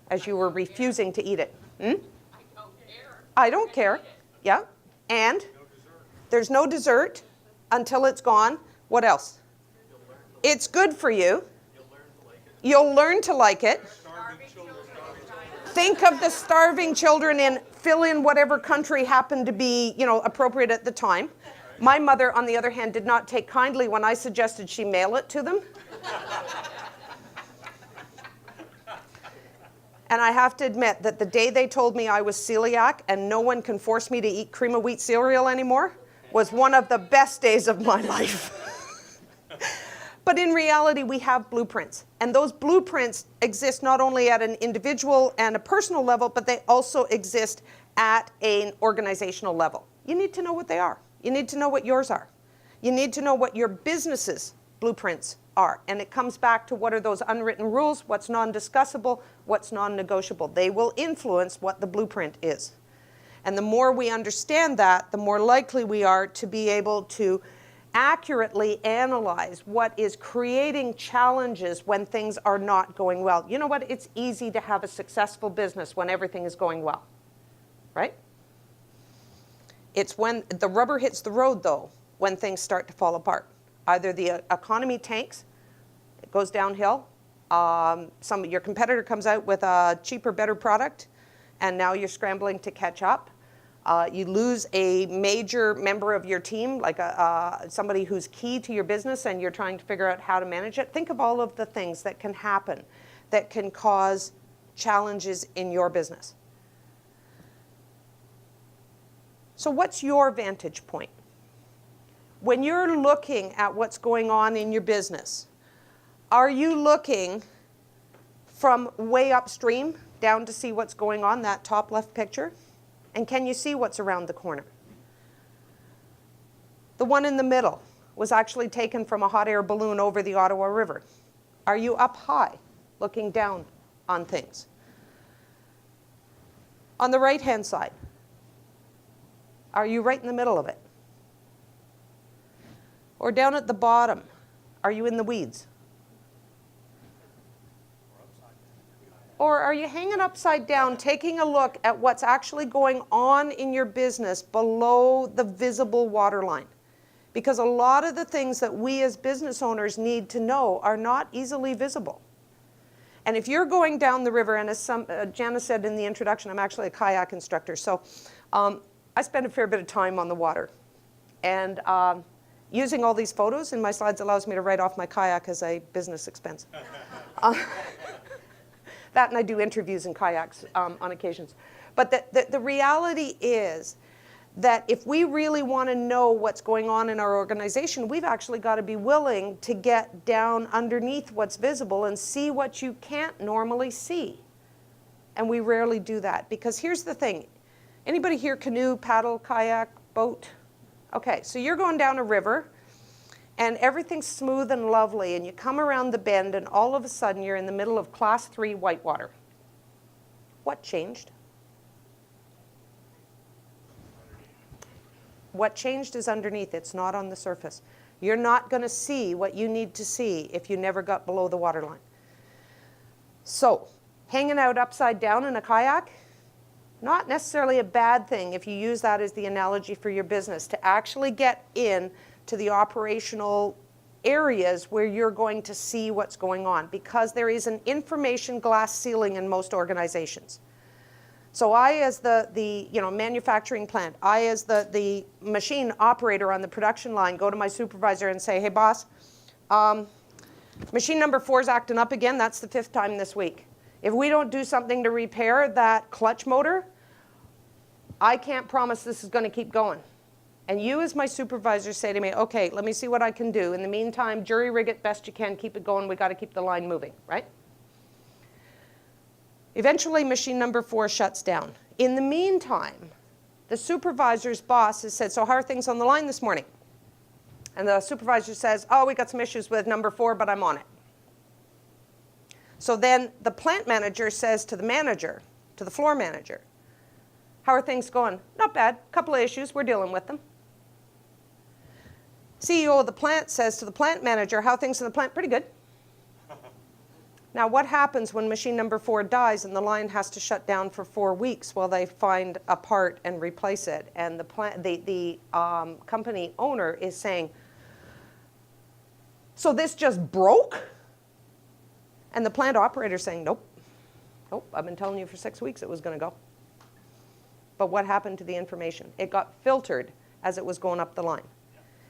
Speaker 2: as you were refusing to eat it? I don't care. I don't care. Yeah. And there's no dessert until it's gone. What else? It's good for you. You'll learn to like it. Think of the starving children in fill in whatever country happened to be, appropriate at the time. My mother, on the other hand, did not take kindly when I suggested she mail it to them. And I have to admit that the day they told me I was celiac and no one can force me to eat cream of wheat cereal anymore was one of the best days of my life. But in reality, we have blueprints. And those blueprints exist not only at an individual and a personal level, but they also exist at an organizational level. You need to know what they are. You need to know what yours are. You need to know what your business's blueprints are. And it comes back to what are those unwritten rules, what's non-discussable, what's non-negotiable. They will influence what the blueprint is. And the more we understand that, the more likely we are to be able to accurately analyze what is creating challenges when things are not going well. You know what? It's easy to have a successful business when everything is going well, right? It's when the rubber hits the road, though, when things start to fall apart. Either the economy tanks, it goes downhill, your competitor comes out with a cheaper, better product, and now you're scrambling to catch up. You lose a major member of your team, like somebody who's key to your business, and you're trying to figure out how to manage it. Think of all of the things that can happen that can cause challenges in your business. So what's your vantage point? When you're looking at what's going on in your business, are you looking from way upstream down to see what's going on, that top left picture? And can you see what's around the corner? The one in the middle was actually taken from a hot air balloon over the Ottawa River. Are you up high, looking down on things? On the right-hand side, are you right in the middle of it? Or down at the bottom, are you in the weeds? Or are you hanging upside down, taking a look at what's actually going on in your business below the visible waterline? Because a lot of the things that we as business owners need to know are not easily visible. And if you're going down the river, and as Jana said in the introduction, I'm actually a kayak instructor, so I spend a fair bit of time on the water. And using all these photos in my slides allows me to write off my kayak as a business expense. That, and I do interviews in kayaks on occasions. But the reality is that if we really want to know what's going on in our organization, we've actually got to be willing to get down underneath what's visible and see what you can't normally see. And we rarely do that, because here's the thing. Anybody here canoe, paddle, kayak, boat? Okay, so you're going down a river, and everything's smooth and lovely, and you come around the bend, and all of a sudden you're in the middle of class 3 whitewater. What changed? What changed is underneath. It's not on the surface. You're not going to see what you need to see if you never got below the waterline. So, hanging out upside down in a kayak, not necessarily a bad thing if you use that as the analogy for your business, to actually get in to the operational areas where you're going to see what's going on, because there is an information glass ceiling in most organizations. So I, as the manufacturing plant, I, as the machine operator on the production line, go to my supervisor and say, hey boss, machine number 4 is acting up again. That's the 5th time this week. If we don't do something to repair that clutch motor, I can't promise this is going to keep going. And you, as my supervisor, say to me, okay, let me see what I can do. In the meantime, jury rig it best you can, keep it going. We got to keep the line moving, right? Eventually, machine number 4 shuts down. In the meantime, the supervisor's boss has said, so how are things on the line this morning? And the supervisor says, oh, we got some issues with number 4, but I'm on it. So then the plant manager says to the manager, to the floor manager, how are things going? Not bad. A couple of issues. We're dealing with them. CEO of the plant says to the plant manager, how are things in the plant? Pretty good. Now, what happens when machine number 4 dies and the line has to shut down for 4 weeks while they find a part and replace it? And the company owner is saying, so this just broke? And the plant operator is saying, nope. Nope, I've been telling you for 6 weeks it was going to go. But what happened to the information? It got filtered as it was going up the line.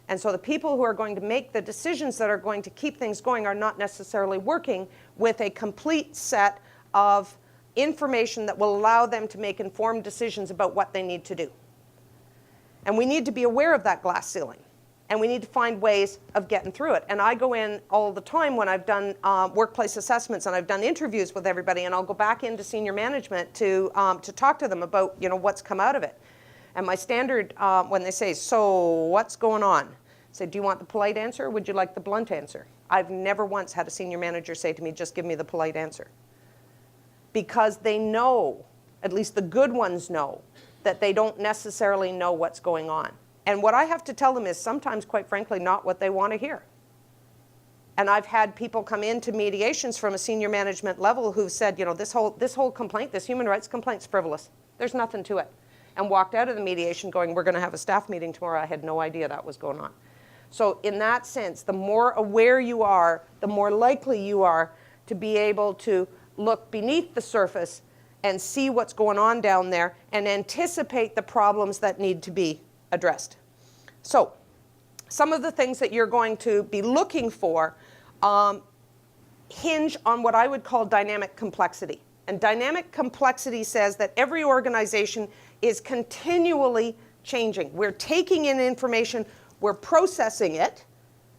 Speaker 2: And so the people who are going to make the decisions that are going to keep things going are not necessarily working with a complete set of information that will allow them to make informed decisions about what they need to do. And we need to be aware of that glass ceiling. And we need to find ways of getting through it. And I go in all the time when I've done workplace assessments and I've done interviews with everybody, and I'll go back into senior management to talk to them about what's come out of it. And my standard, when they say, so what's going on? I say, do you want the polite answer or would you like the blunt answer? I've never once had a senior manager say to me, just give me the polite answer. Because they know, at least the good ones know, that they don't necessarily know what's going on. And what I have to tell them is sometimes, quite frankly, not what they want to hear. And I've had people come into mediations from a senior management level who've said, you know, this whole complaint, this human rights complaint's frivolous. There's nothing to it. And walked out of the mediation going, we're going to have a staff meeting tomorrow. I had no idea that was going on. So in that sense, the more aware you are, the more likely you are to be able to look beneath the surface and see what's going on down there and anticipate the problems that need to be addressed. So some of the things that you're going to be looking for hinge on what I would call dynamic complexity. And dynamic complexity says that every organization is continually changing. We're taking in information, we're processing it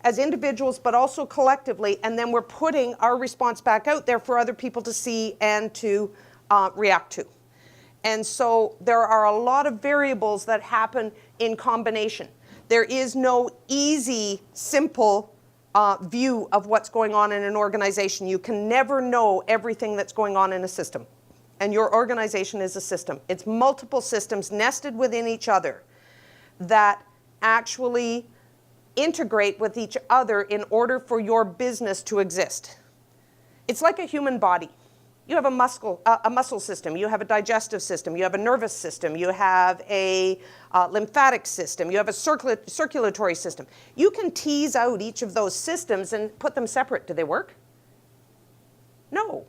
Speaker 2: as individuals, but also collectively, and then we're putting our response back out there for other people to see and to react to. And so there are a lot of variables that happen in combination. There is no easy, simple view of what's going on in an organization. You can never know everything that's going on in a system. And your organization is a system. It's multiple systems nested within each other that actually integrate with each other in order for your business to exist. It's like a human body. You have a muscle system, you have a digestive system, you have a nervous system, you have a lymphatic system, you have a circulatory system. You can tease out each of those systems and put them separate. Do they work? No.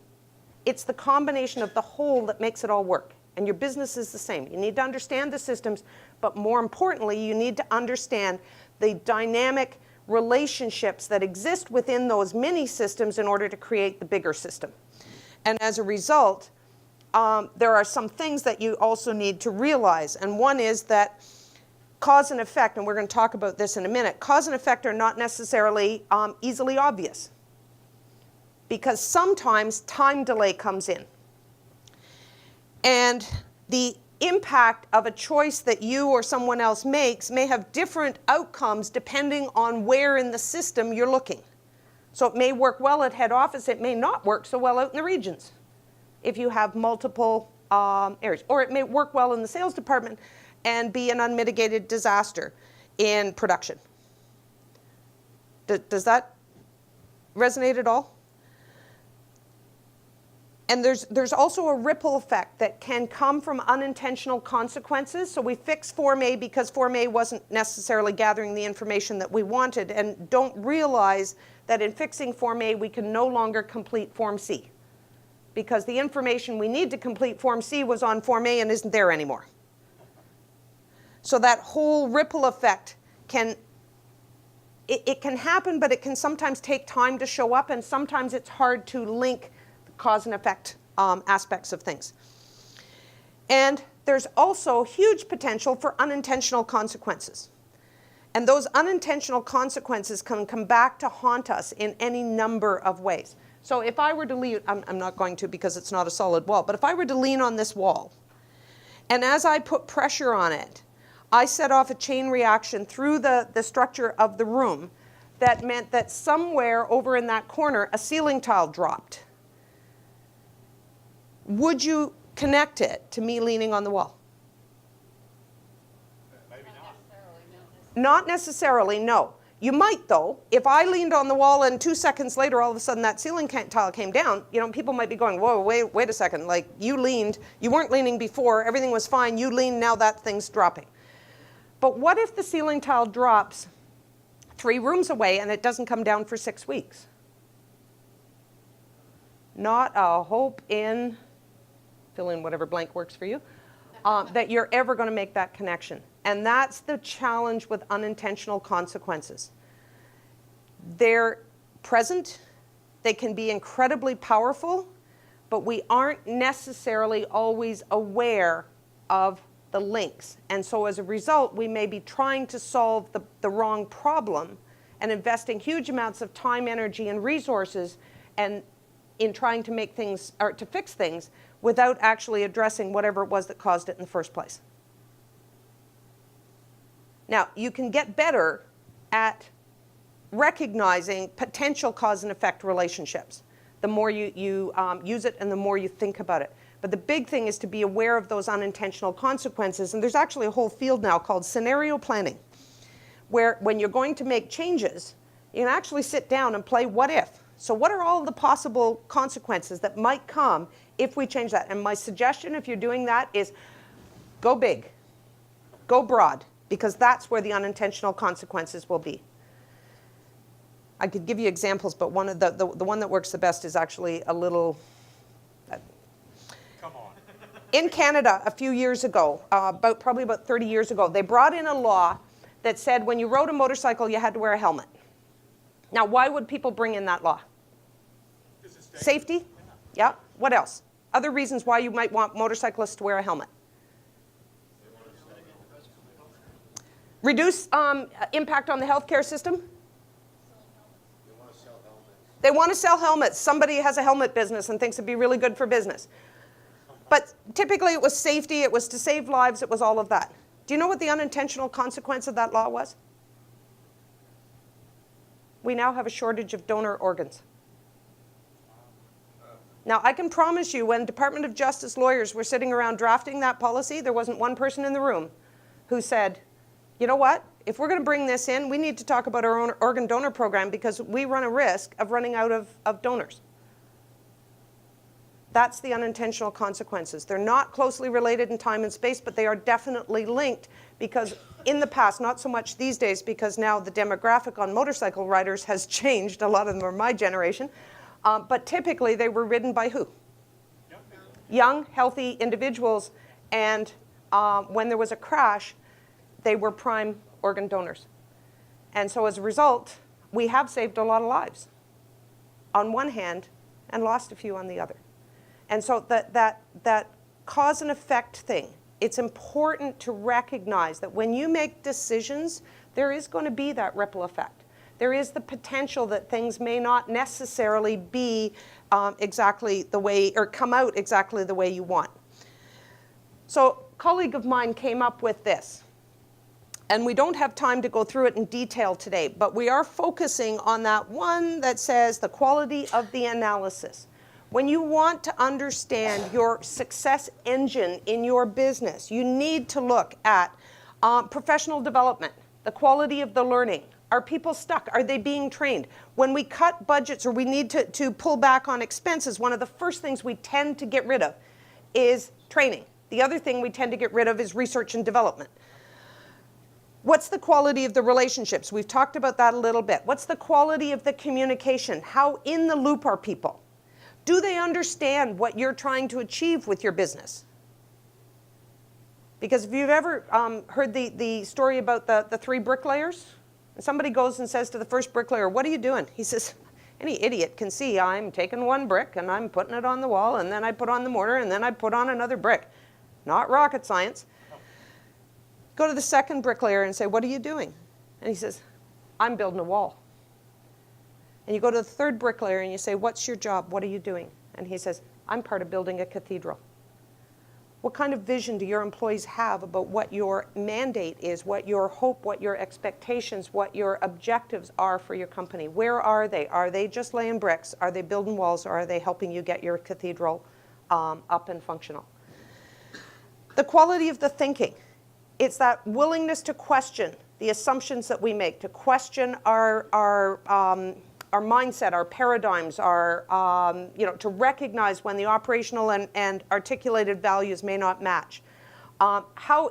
Speaker 2: It's the combination of the whole that makes it all work. And your business is the same. You need to understand the systems, but more importantly, you need to understand the dynamic relationships that exist within those mini systems in order to create the bigger system. And as a result, there are some things that you also need to realize. And one is that cause and effect, and we're going to talk about this in a minute, cause and effect are not necessarily easily obvious. Because sometimes time delay comes in. And the impact of a choice that you or someone else makes may have different outcomes depending on where in the system you're looking. So it may work well at head office, it may not work so well out in the regions if you have multiple areas. Or it may work well in the sales department and be an unmitigated disaster in production. Does that resonate at all? And there's also a ripple effect that can come from unintentional consequences. So we fixed Form A because Form A wasn't necessarily gathering the information that we wanted, and don't realize that in fixing Form A, we can no longer complete Form C. Because the information we need to complete Form C was on Form A and isn't there anymore. So that whole ripple effect can happen, but it can sometimes take time to show up, and sometimes it's hard to link cause and effect aspects of things. And there's also huge potential for unintentional consequences. And those unintentional consequences can come back to haunt us in any number of ways. So if I were to lean, I'm not going to because it's not a solid wall, but if I were to lean on this wall, and as I put pressure on it, I set off a chain reaction through the structure of the room that meant that somewhere over in that corner, a ceiling tile dropped. Would you connect it to me leaning on the wall?
Speaker 3: Maybe not.
Speaker 2: Not necessarily, no. You might, though. If I leaned on the wall and 2 seconds later, all of a sudden that ceiling tile came down, you know, people might be going, whoa, wait a second. Like, you leaned, you weren't leaning before, everything was fine, you leaned, now that thing's dropping. But what if the ceiling tile drops 3 rooms away and it doesn't come down for 6 weeks? Not a hope in, fill in whatever blank works for you, that you're ever going to make that connection. And that's the challenge with unintentional consequences. They're present, they can be incredibly powerful, but we aren't necessarily always aware of the links. And so as a result, we may be trying to solve the wrong problem and investing huge amounts of time, energy, and resources and in trying to make things, or to fix things, without actually addressing whatever it was that caused it in the first place. Now, you can get better at recognizing potential cause and effect relationships. The more you use it and the more you think about it. But the big thing is to be aware of those unintentional consequences. And there's actually a whole field now called scenario planning, where when you're going to make changes, you can actually sit down and play what if. So what are all the possible consequences that might come if we change that? And my suggestion, if you're doing that, is go big, go broad, because that's where the unintentional consequences will be. I could give you examples, but one of the one that works the best is actually a little.
Speaker 3: Come on.
Speaker 2: In Canada, a few years ago, probably about 30 years ago, they brought in a law that said when you rode a motorcycle, you had to wear a helmet. Now, why would people bring in that law? Safety? Yeah. What else? Other reasons why you might want motorcyclists to wear a helmet. Reduce impact on the healthcare system? They want to sell helmets. Somebody has a helmet business and thinks it'd be really good for business. But typically it was safety, it was to save lives, it was all of that. Do you know what the unintentional consequence of that law was? We now have a shortage of donor organs. Now, I can promise you when Department of Justice lawyers were sitting around drafting that policy, there wasn't one person in the room who said, you know what, if we're going to bring this in, we need to talk about our own organ donor program because we run a risk of running out of donors. That's the unintentional consequences. They're not closely related in time and space, but they are definitely linked because in the past, not so much these days because now the demographic on motorcycle riders has changed. A lot of them are my generation. But typically they were ridden by who? Young, healthy individuals. And when there was a crash, they were prime organ donors. And so as a result, we have saved a lot of lives on one hand and lost a few on the other. And so that cause and effect thing, it's important to recognize that when you make decisions, there is going to be that ripple effect. There is the potential that things may not necessarily be exactly the way, or come out exactly the way you want. So a colleague of mine came up with this. And we don't have time to go through it in detail today, but we are focusing on that one that says the quality of the analysis. When you want to understand your success engine in your business, you need to look at professional development, the quality of the learning. Are people stuck? Are they being trained? When we cut budgets or we need to pull back on expenses, one of the first things we tend to get rid of is training. The other thing we tend to get rid of is research and development. What's the quality of the relationships? We've talked about that a little bit. What's the quality of the communication? How in the loop are people? Do they understand what you're trying to achieve with your business? Because if you've ever heard the story about the three bricklayers, somebody goes and says to the first bricklayer, what are you doing? He says, any idiot can see I'm taking one brick and I'm putting it on the wall and then I put on the mortar and then I put on another brick. Not rocket science. Go to the second bricklayer and say, what are you doing? And he says, I'm building a wall. And you go to the third bricklayer and you say, what's your job? What are you doing? And he says, I'm part of building a cathedral. What kind of vision do your employees have about what your mandate is, what your hope, what your expectations, what your objectives are for your company? Where are they? Are they just laying bricks? Are they building walls? Or are they helping you get your cathedral up and functional? The quality of the thinking. It's that willingness to question the assumptions that we make, to question our mindset, our paradigms, to recognize when the operational and articulated values may not match. How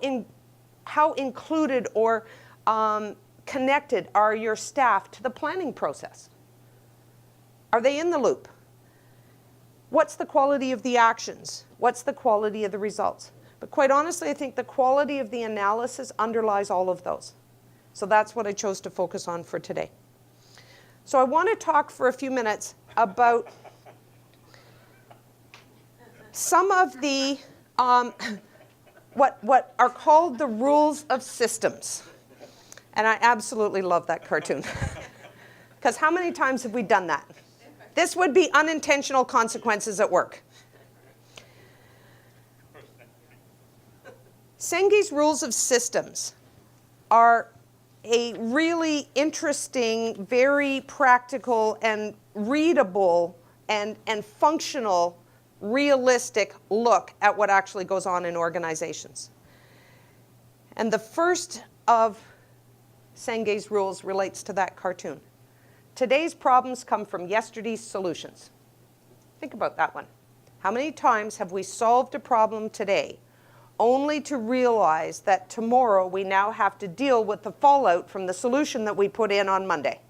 Speaker 2: included or connected are your staff to the planning process? Are they in the loop? What's the quality of the actions? What's the quality of the results? But quite honestly, I think the quality of the analysis underlies all of those. So that's what I chose to focus on for today. So I want to talk for a few minutes about some of the, what are called the rules of systems. And I absolutely love that cartoon. Because how many times have we done that? This would be unintentional consequences at work. Senge's rules of systems are a really interesting, very practical and readable and functional realistic look at what actually goes on in organizations. And the first of Senge's rules relates to that cartoon. Today's problems come from yesterday's solutions. Think about that one. How many times have we solved a problem today only to realize that tomorrow we now have to deal with the fallout from the solution that we put in on Monday?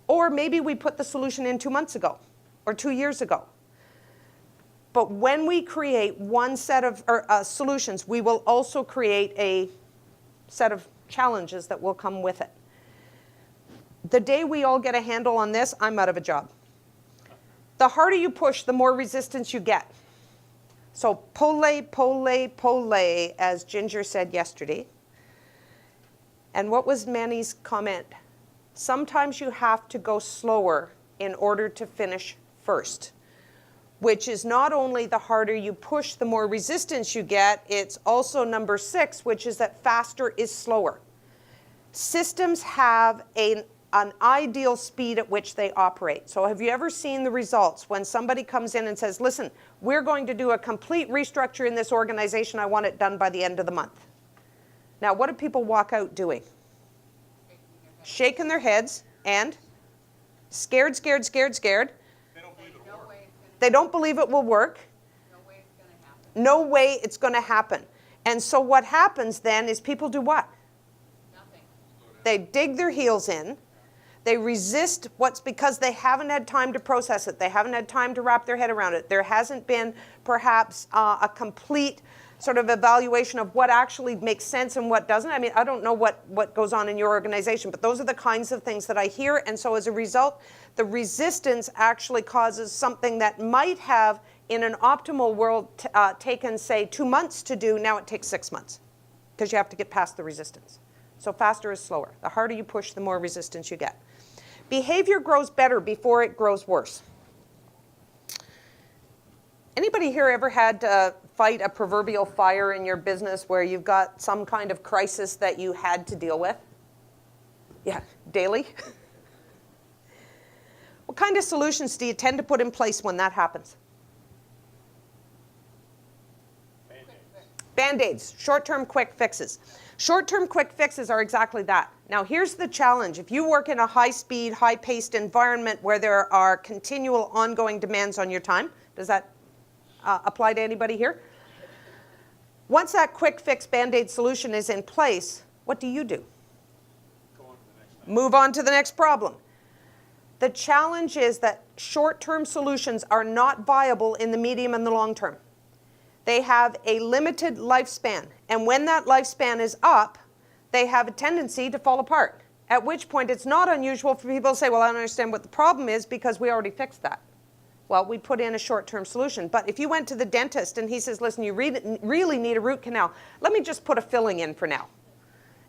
Speaker 2: Or maybe we put the solution in 2 months ago or 2 years ago. But when we create one set of solutions, we will also create a set of challenges that will come with it. The day we all get a handle on this, I'm out of a job. The harder you push, the more resistance you get. So pole, pole, pole, as Ginger said yesterday. And what was Manny's comment? Sometimes you have to go slower in order to finish first, which is not only the harder you push, the more resistance you get, it's also number 6, which is that faster is slower. Systems have an ideal speed at which they operate. So have you ever seen the results when somebody comes in and says, listen, we're going to do a complete restructure in this organization. I want it done by the end of the month. Now, what do people walk out doing? Shaking their heads and scared, scared, scared, scared.
Speaker 3: They don't believe it'll work.
Speaker 2: They don't believe it will work. No way it's going to happen. And so what happens then is people do what?
Speaker 4: Nothing.
Speaker 2: They dig their heels in. They resist what's because they haven't had time to process it. They haven't had time to wrap their head around it. There hasn't been perhaps a complete sort of evaluation of what actually makes sense and what doesn't. I mean, I don't know what goes on in your organization, but those are the kinds of things that I hear. And so as a result, the resistance actually causes something that might have, in an optimal world, taken, say, 2 months to do. Now it takes 6 months because you have to get past the resistance. So faster is slower. The harder you push, the more resistance you get. Behavior grows better before it grows worse. Anybody here ever had to fight a proverbial fire in your business where you've got some kind of crisis that you had to deal with? Yeah, daily? What kind of solutions do you tend to put in place when that happens? Band-aids, short-term quick fixes. Short-term quick fixes are exactly that. Now here's the challenge. If you work in a high-speed, high-paced environment where there are continual ongoing demands on your time, does that apply to anybody here? Once that quick fix Band-aid solution is in place, what do?
Speaker 3: Go on to the next thing.
Speaker 2: Move on to the next problem. The challenge is that short-term solutions are not viable in the medium and the long term. They have a limited lifespan, and when that lifespan is up, they have a tendency to fall apart, at which point it's not unusual for people to say, well, I don't understand what the problem is because we already fixed that. Well, we put in a short-term solution. But if you went to the dentist and he says, listen, you really need a root canal, let me just put a filling in for now.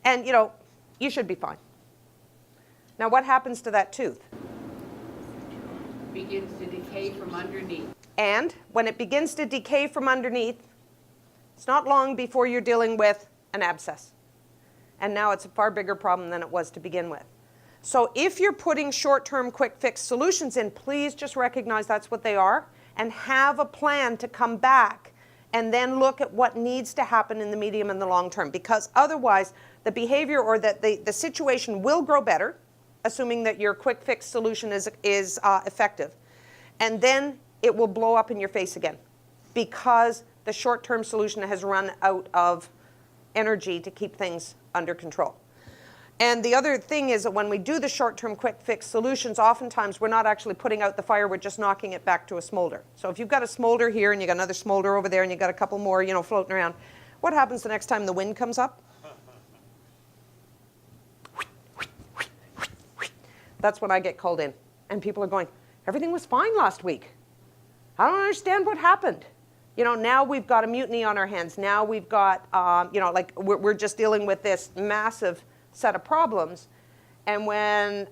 Speaker 2: And, you should be fine. Now, what happens to that tooth?
Speaker 5: Begins to decay from underneath.
Speaker 2: And when it begins to decay from underneath, it's not long before you're dealing with an abscess. And now it's a far bigger problem than it was to begin with. So if you're putting short-term quick fix solutions in, please just recognize that's what they are and have a plan to come back and then look at what needs to happen in the medium and the long term. Because otherwise, the behavior or the situation will grow better, assuming that your quick fix solution is effective. And then it will blow up in your face again because the short-term solution has run out of energy to keep things under control. And the other thing is that when we do the short-term quick fix solutions, oftentimes we're not actually putting out the fire, we're just knocking it back to a smolder. So if you've got a smolder here and you've got another smolder over there and you've got a couple more, floating around, what happens the next time the wind comes up? That's when I get called in. And people are going, everything was fine last week. I don't understand what happened. Now we've got a mutiny on our hands. Now we've got, we're just dealing with this massive set of problems. And when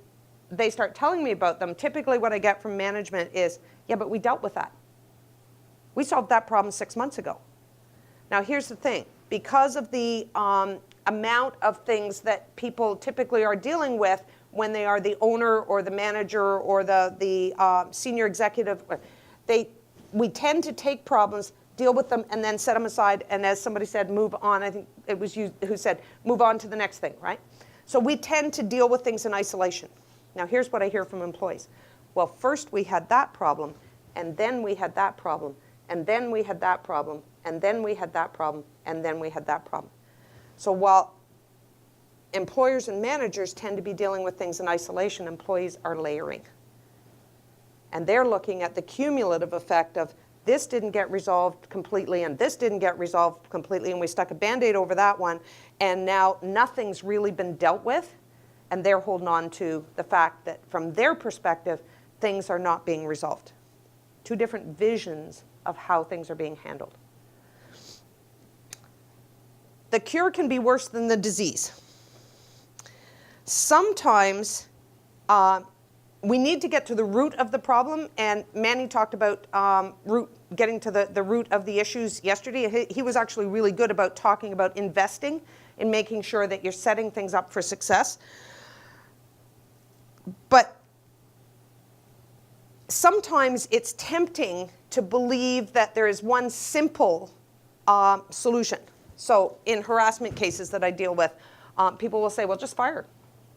Speaker 2: they start telling me about them, typically what I get from management is, yeah, but we dealt with that. We solved that problem 6 months ago. Now here's the thing. Because of the amount of things that people typically are dealing with when they are the owner or the manager or the senior executive, we tend to take problems, deal with them, and then set them aside, and as somebody said, move on. I think it was you who said, move on to the next thing, right? So we tend to deal with things in isolation. Now here's what I hear from employees. Well, first we had that problem, and then we had that problem, and then we had that problem, and then we had that problem, and then we had that problem. So while employers and managers tend to be dealing with things in isolation, employees are layering. And they're looking at the cumulative effect of this didn't get resolved completely and this didn't get resolved completely, and we stuck a Band-Aid over that one, and now nothing's really been dealt with, and they're holding on to the fact that from their perspective, things are not being resolved. Two different visions of how things are being handled. The cure can be worse than the disease. Sometimes we need to get to the root of the problem, and Manny talked about getting to the root of the issues yesterday. He was actually really good about talking about investing in making sure that you're setting things up for success. But sometimes it's tempting to believe that there is one simple solution. So in harassment cases that I deal with, people will say, well, just fire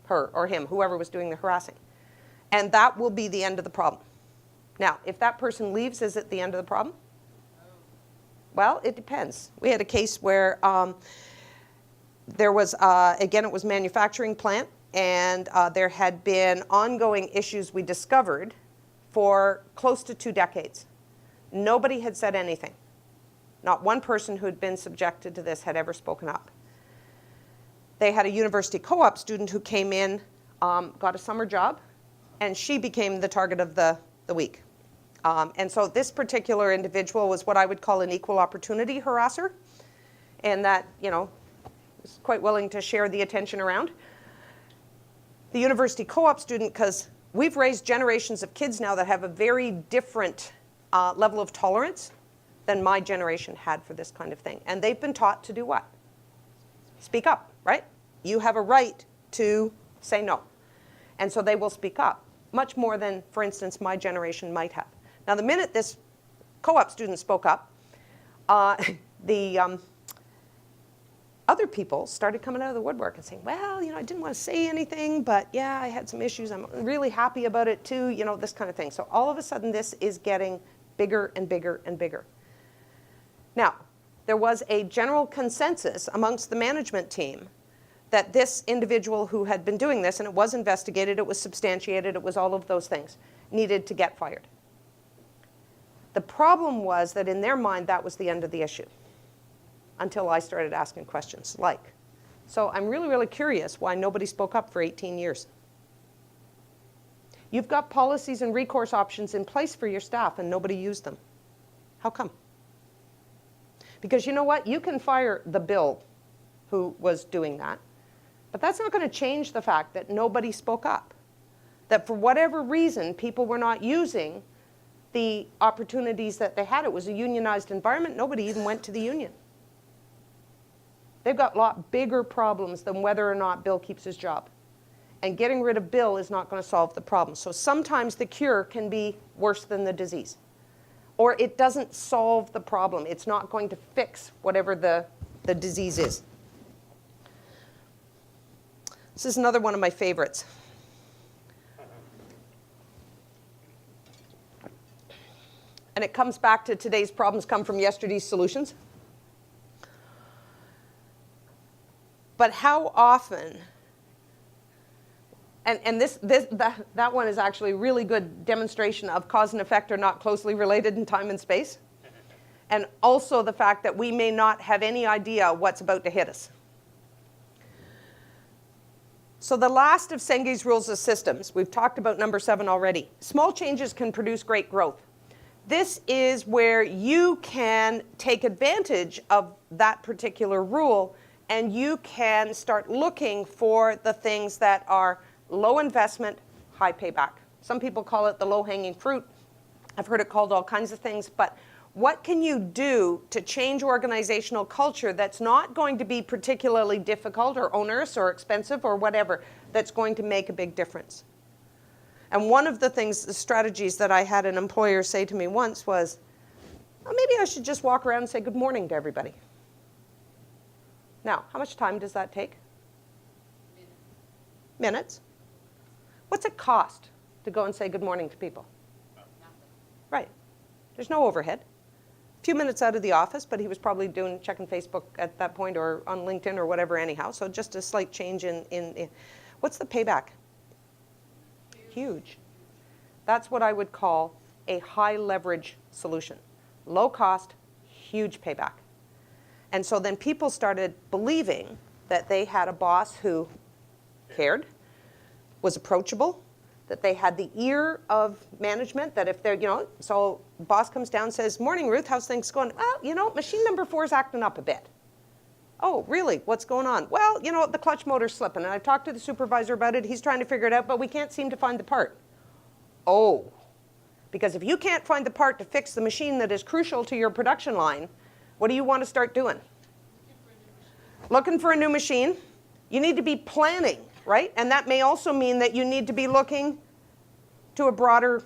Speaker 2: her or him, whoever was doing the harassing. And that will be the end of the problem. Now, if that person leaves, is it the end of the problem? Well, it depends. We had a case where there was, again, it was a manufacturing plant, and there had been ongoing issues we discovered for close to 2 decades. Nobody had said anything. Not one person who had been subjected to this had ever spoken up. They had a university co-op student who came in, got a summer job, and she became the target of the week. And so this particular individual was what I would call an equal opportunity harasser, and that, was quite willing to share the attention around. The university co-op student, because we've raised generations of kids now that have a very different level of tolerance than my generation had for this kind of thing. And they've been taught to do what? Speak up, right? You have a right to say no. And so they will speak up, much more than, for instance, my generation might have. Now, the minute this co-op student spoke up, the other people started coming out of the woodwork and saying, well, I didn't want to say anything, but yeah, I had some issues. I'm really happy about it too, this kind of thing. So all of a sudden, this is getting bigger and bigger and bigger. Now, there was a general consensus amongst the management team that this individual who had been doing this, and it was investigated, it was substantiated, it was all of those things, needed to get fired. The problem was that in their mind, that was the end of the issue, until I started asking questions like, so I'm really, really curious why nobody spoke up for 18 years. You've got policies and recourse options in place for your staff, and nobody used them. How come? Because you know what? You can fire the Bill who was doing that, but that's not going to change the fact that nobody spoke up. That for whatever reason, people were not using the opportunities that they had. It was a unionized environment. Nobody even went to the union. They've got a lot bigger problems than whether or not Bill keeps his job. And getting rid of Bill is not going to solve the problem. So sometimes the cure can be worse than the disease. Or it doesn't solve the problem. It's not going to fix whatever the disease is. This is another one of my favorites. And it comes back to today's problems come from yesterday's solutions. But how often, and that one is actually a really good demonstration of cause and effect are not closely related in time and space. And also the fact that we may not have any idea what's about to hit us. So the last of Senge's rules of systems, we've talked about number 7 already. Small changes can produce great growth. This is where you can take advantage of that particular rule, and you can start looking for the things that are low investment, high payback. Some people call it the low-hanging fruit. I've heard it called all kinds of things, but what can you do to change organizational culture that's not going to be particularly difficult or onerous or expensive or whatever, that's going to make a big difference? And one of the things, the strategies that I had an employer say to me once was, Well, maybe I should just walk around and say good morning to everybody. Now, how much time does that take? Minutes. What's it cost to go and say good morning to people? Right. There's no overhead. A few minutes out of the office, but he was probably checking Facebook at that point or on LinkedIn or whatever anyhow. So just a slight change in what's the payback? Huge. That's what I would call a high leverage solution. Low cost, huge payback. And so then people started believing that they had a boss who cared, was approachable, that they had the ear of management, that if they're, so boss comes down and says, morning, Ruth, how's things going? Well, machine number 4 is acting up a bit. Oh, really? What's going on? Well, the clutch motor's slipping, and I've talked to the supervisor about it. He's trying to figure it out, but we can't seem to find the part. Oh, because if you can't find the part to fix the machine that is crucial to your production line, what do you want to start doing? Looking for a new machine. You need to be planning, right? And that may also mean that you need to be looking to a broader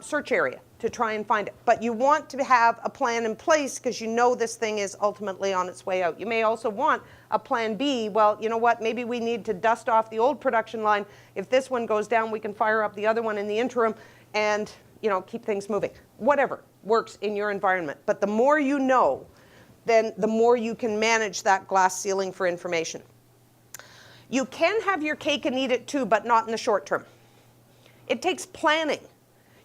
Speaker 2: search area to try and find it. But you want to have a plan in place because you know this thing is ultimately on its way out. You may also want a plan B. Well, you know what? Maybe we need to dust off the old production line. If this one goes down, we can fire up the other one in the interim and keep things moving. Whatever works in your environment. But the more you know, then the more you can manage that glass ceiling for information. You can have your cake and eat it too, but not in the short term. It takes planning.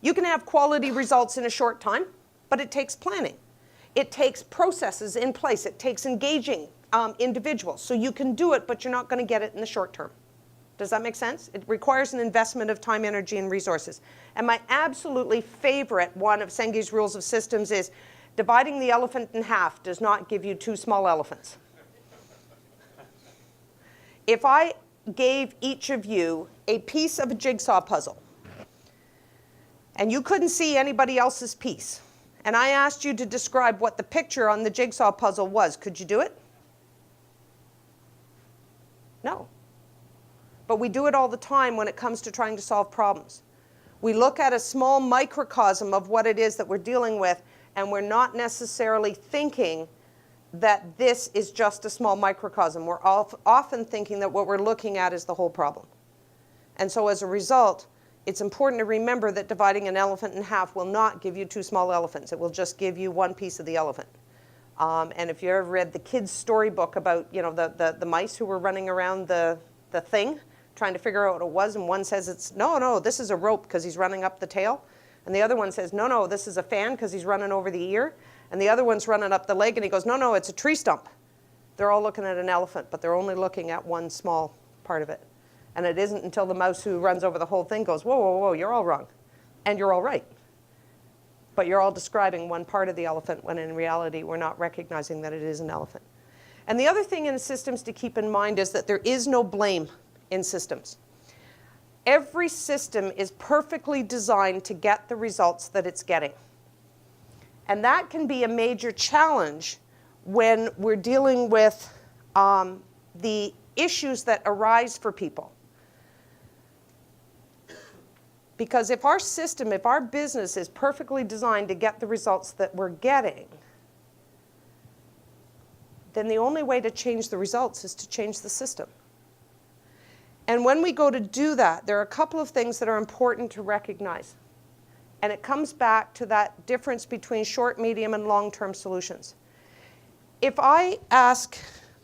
Speaker 2: You can have quality results in a short time, but it takes planning. It takes processes in place. It takes engaging individuals. So you can do it, but you're not going to get it in the short term. Does that make sense? It requires an investment of time, energy, and resources. And my absolutely favorite one of Sengi's rules of systems is dividing the elephant in half does not give you 2 small elephants. If I gave each of you a piece of a jigsaw puzzle, and you couldn't see anybody else's piece, and I asked you to describe what the picture on the jigsaw puzzle was, could you do it? No. But we do it all the time when it comes to trying to solve problems. We look at a small microcosm of what it is that we're dealing with, and we're not necessarily thinking that this is just a small microcosm. We're often thinking that what we're looking at is the whole problem. And so as a result, it's important to remember that dividing an elephant in half will not give you 2 small elephants. It will just give you 1 piece of the elephant. And if you ever read the kids' storybook about the mice who were running around the thing, trying to figure out what it was, and one says no, this is a rope because he's running up the tail. And the other one says, no, this is a fan because he's running over the ear. And the other one's running up the leg, and he goes, no, it's a tree stump. They're all looking at an elephant, but they're only looking at one small part of it. And it isn't until the mouse who runs over the whole thing goes, whoa, you're all wrong. And you're all right. But you're all describing one part of the elephant when in reality we're not recognizing that it is an elephant. And the other thing in systems to keep in mind is that there is no blame in systems. Every system is perfectly designed to get the results that it's getting. And that can be a major challenge when we're dealing with the issues that arise for people. Because if our system, if our business is perfectly designed to get the results that we're getting, then the only way to change the results is to change the system. And when we go to do that, there are a couple of things that are important to recognize. And it comes back to that difference between short, medium, and long-term solutions. If I ask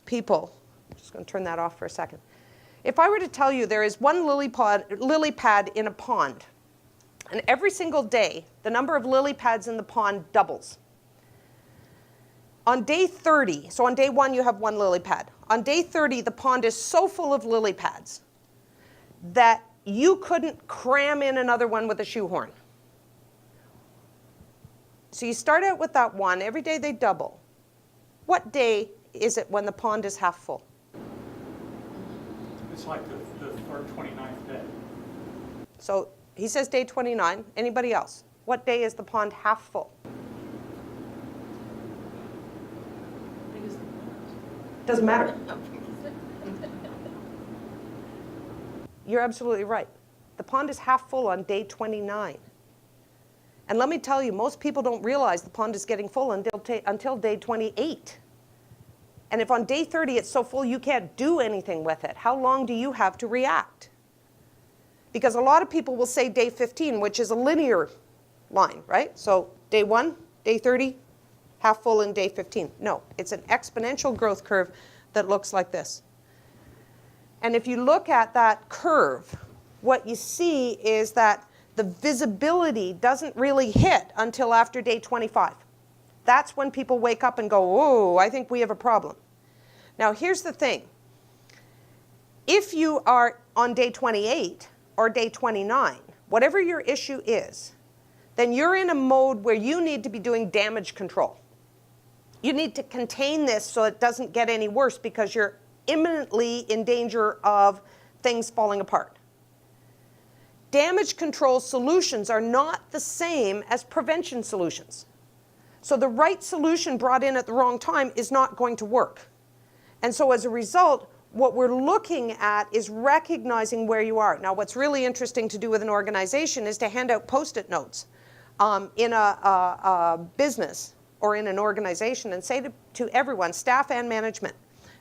Speaker 2: people, I'm just going to turn that off for a second. If I were to tell you there is one lily pad in a pond, and every single day, the number of lily pads in the pond doubles. On day 30, so on day 1 you have 1 lily pad. On day 30, the pond is so full of lily pads that you couldn't cram in another one with a shoehorn. So you start out with that one. Every day they double. What day is it when the pond is half full?
Speaker 3: It's like the 29th day.
Speaker 2: So he says day 29. Anybody else? What day is the pond half full? Doesn't matter. You're absolutely right. The pond is half full on day 29. And let me tell you, most people don't realize the pond is getting full until day 28. And if on day 30 it's so full you can't do anything with it, how long do you have to react? Because a lot of people will say day 15, which is a linear line, right? So day 1, day 30, half full in day 15. No, it's an exponential growth curve that looks like this. And if you look at that curve, what you see is that the visibility doesn't really hit until after day 25. That's when people wake up and go, "Whoa, I think we have a problem." Now, here's the thing. If you are on day 28 or day 29, whatever your issue is, then you're in a mode where you need to be doing damage control. You need to contain this so it doesn't get any worse because you're imminently in danger of things falling apart. Damage control solutions are not the same as prevention solutions. So the right solution brought in at the wrong time is not going to work. And so as a result, what we're looking at is recognizing where you are. Now, what's really interesting to do with an organization is to hand out Post-it notes in a business or in an organization and say to everyone, staff and management,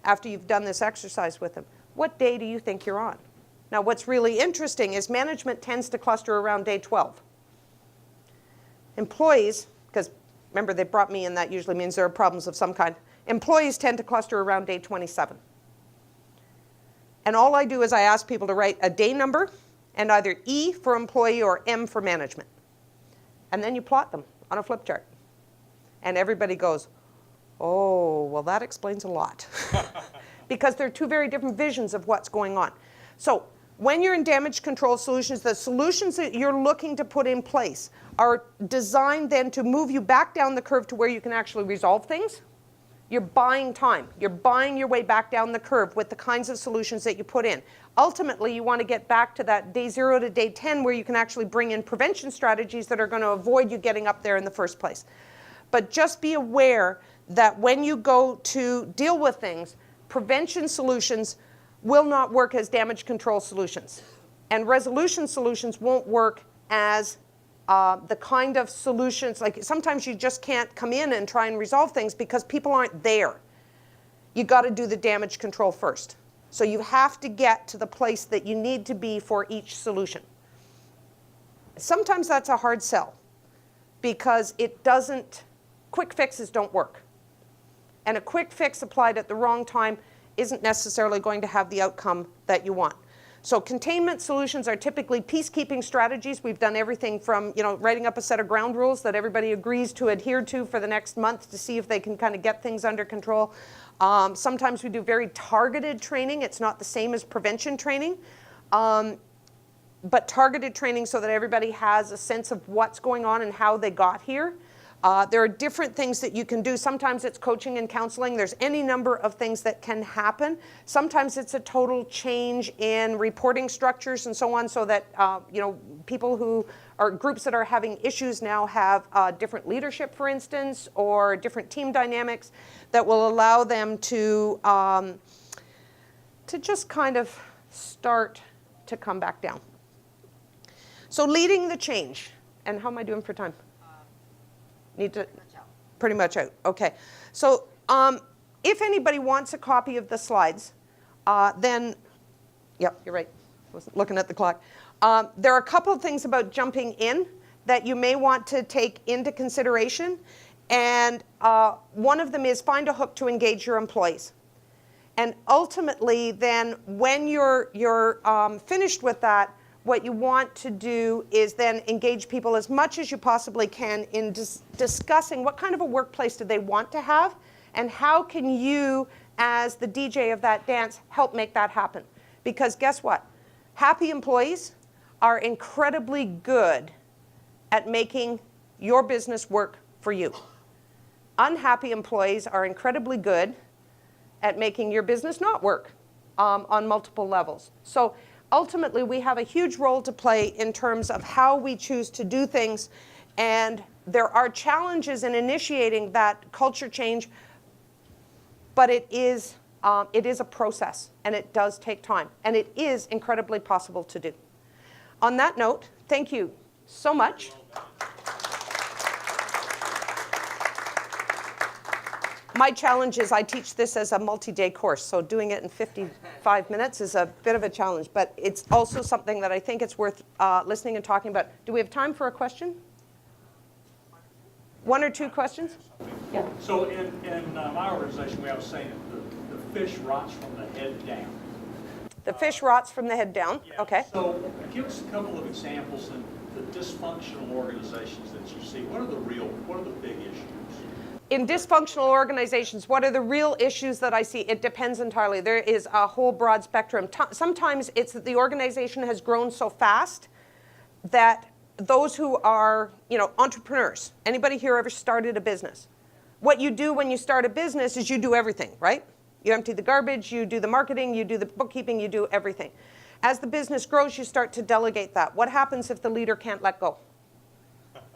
Speaker 2: after you've done this exercise with them, what day do you think you're on? Now, what's really interesting is management tends to cluster around day 12. Employees, because remember they brought me in, that usually means there are problems of some kind. Employees tend to cluster around day 27. And all I do is I ask people to write a day number and either E for employee or M for management. And then you plot them on a flip chart. And everybody goes, "Oh, well, that explains a lot." Because they're two very different visions of what's going on. So when you're in damage control solutions, the solutions that you're looking to put in place are designed then to move you back down the curve to where you can actually resolve things. You're buying time. You're buying your way back down the curve with the kinds of solutions that you put in. Ultimately, you want to get back to that day 0 to day 10 where you can actually bring in prevention strategies that are going to avoid you getting up there in the first place. But just be aware that when you go to deal with things, prevention solutions will not work as damage control solutions. And resolution solutions won't work as the kind of solutions, like sometimes you just can't come in and try and resolve things because people aren't there. You got to do the damage control first. So you have to get to the place that you need to be for each solution. Sometimes that's a hard sell because quick fixes don't work. And a quick fix applied at the wrong time isn't necessarily going to have the outcome that you want. So containment solutions are typically peacekeeping strategies. We've done everything from writing up a set of ground rules that everybody agrees to adhere to for the next month to see if they can kind of get things under control. Sometimes we do very targeted training. It's not the same as prevention training, but targeted training so that everybody has a sense of what's going on and how they got here. There are different things that you can do. Sometimes it's coaching and counseling. There's any number of things that can happen. Sometimes it's a total change in reporting structures and so on so that people who are groups that are having issues now have different leadership, for instance, or different team dynamics that will allow them to just kind of start to come back down. So leading the change. And how am I doing for time? Need to pretty much out. Okay. So if anybody wants a copy of the slides, then, yep, you're right. I wasn't looking at the clock. There are a couple of things about jumping in that you may want to take into consideration. And one of them is find a hook to engage your employees. And ultimately, then, when you're finished with that, what you want to do is then engage people as much as you possibly can in discussing what kind of a workplace do they want to have and how can you, as the DJ of that dance, help make that happen. Because guess what? Happy employees are incredibly good at making your business work for you. Unhappy employees are incredibly good at making your business not work on multiple levels. So ultimately, we have a huge role to play in terms of how we choose to do things, and there are challenges in initiating that culture change, but it is a process, and it does take time, and it is incredibly possible to do. On that note, thank you so much. My challenge is I teach this as a multi-day course, so doing it in 55 minutes is a bit of a challenge, but it's also something that I think it's worth listening and talking about. Do we have time for a question? One or two questions? Yeah.
Speaker 3: So in my organization, we have a saying that the fish rots from the head down.
Speaker 2: The fish rots from the head down.
Speaker 3: Yeah.
Speaker 2: Okay.
Speaker 3: So give us a couple of examples in the dysfunctional organizations that you see. What are the big issues?
Speaker 2: In dysfunctional organizations, what are the real issues that I see? It depends entirely. There is a whole broad spectrum. Sometimes it's that the organization has grown so fast that those who are, entrepreneurs, anybody here ever started a business? What you do when you start a business is you do everything, right? You empty the garbage, you do the marketing, you do the bookkeeping, you do everything. As the business grows, you start to delegate that. What happens if the leader can't let go?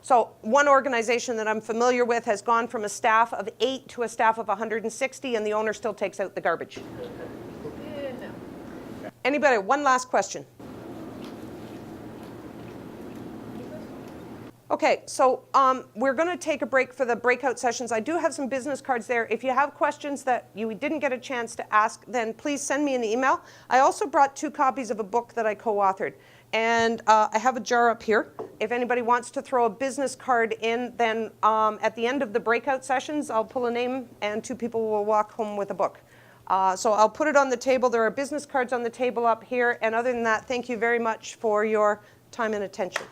Speaker 2: So one organization that I'm familiar with has gone from a staff of 8 to a staff of 160, and the owner still takes out the garbage. Anybody? One last question. Okay, so we're going to take a break for the breakout sessions. I do have some business cards there. If you have questions that you didn't get a chance to ask, then please send me an email. I also brought 2 copies of a book that I co-authored. And I have a jar up here. If anybody wants to throw a business card in, then at the end of the breakout sessions, I'll pull a name and 2 people will walk home with a book. So I'll put it on the table. There are business cards on the table up here. And other than that, thank you very much for your time and attention.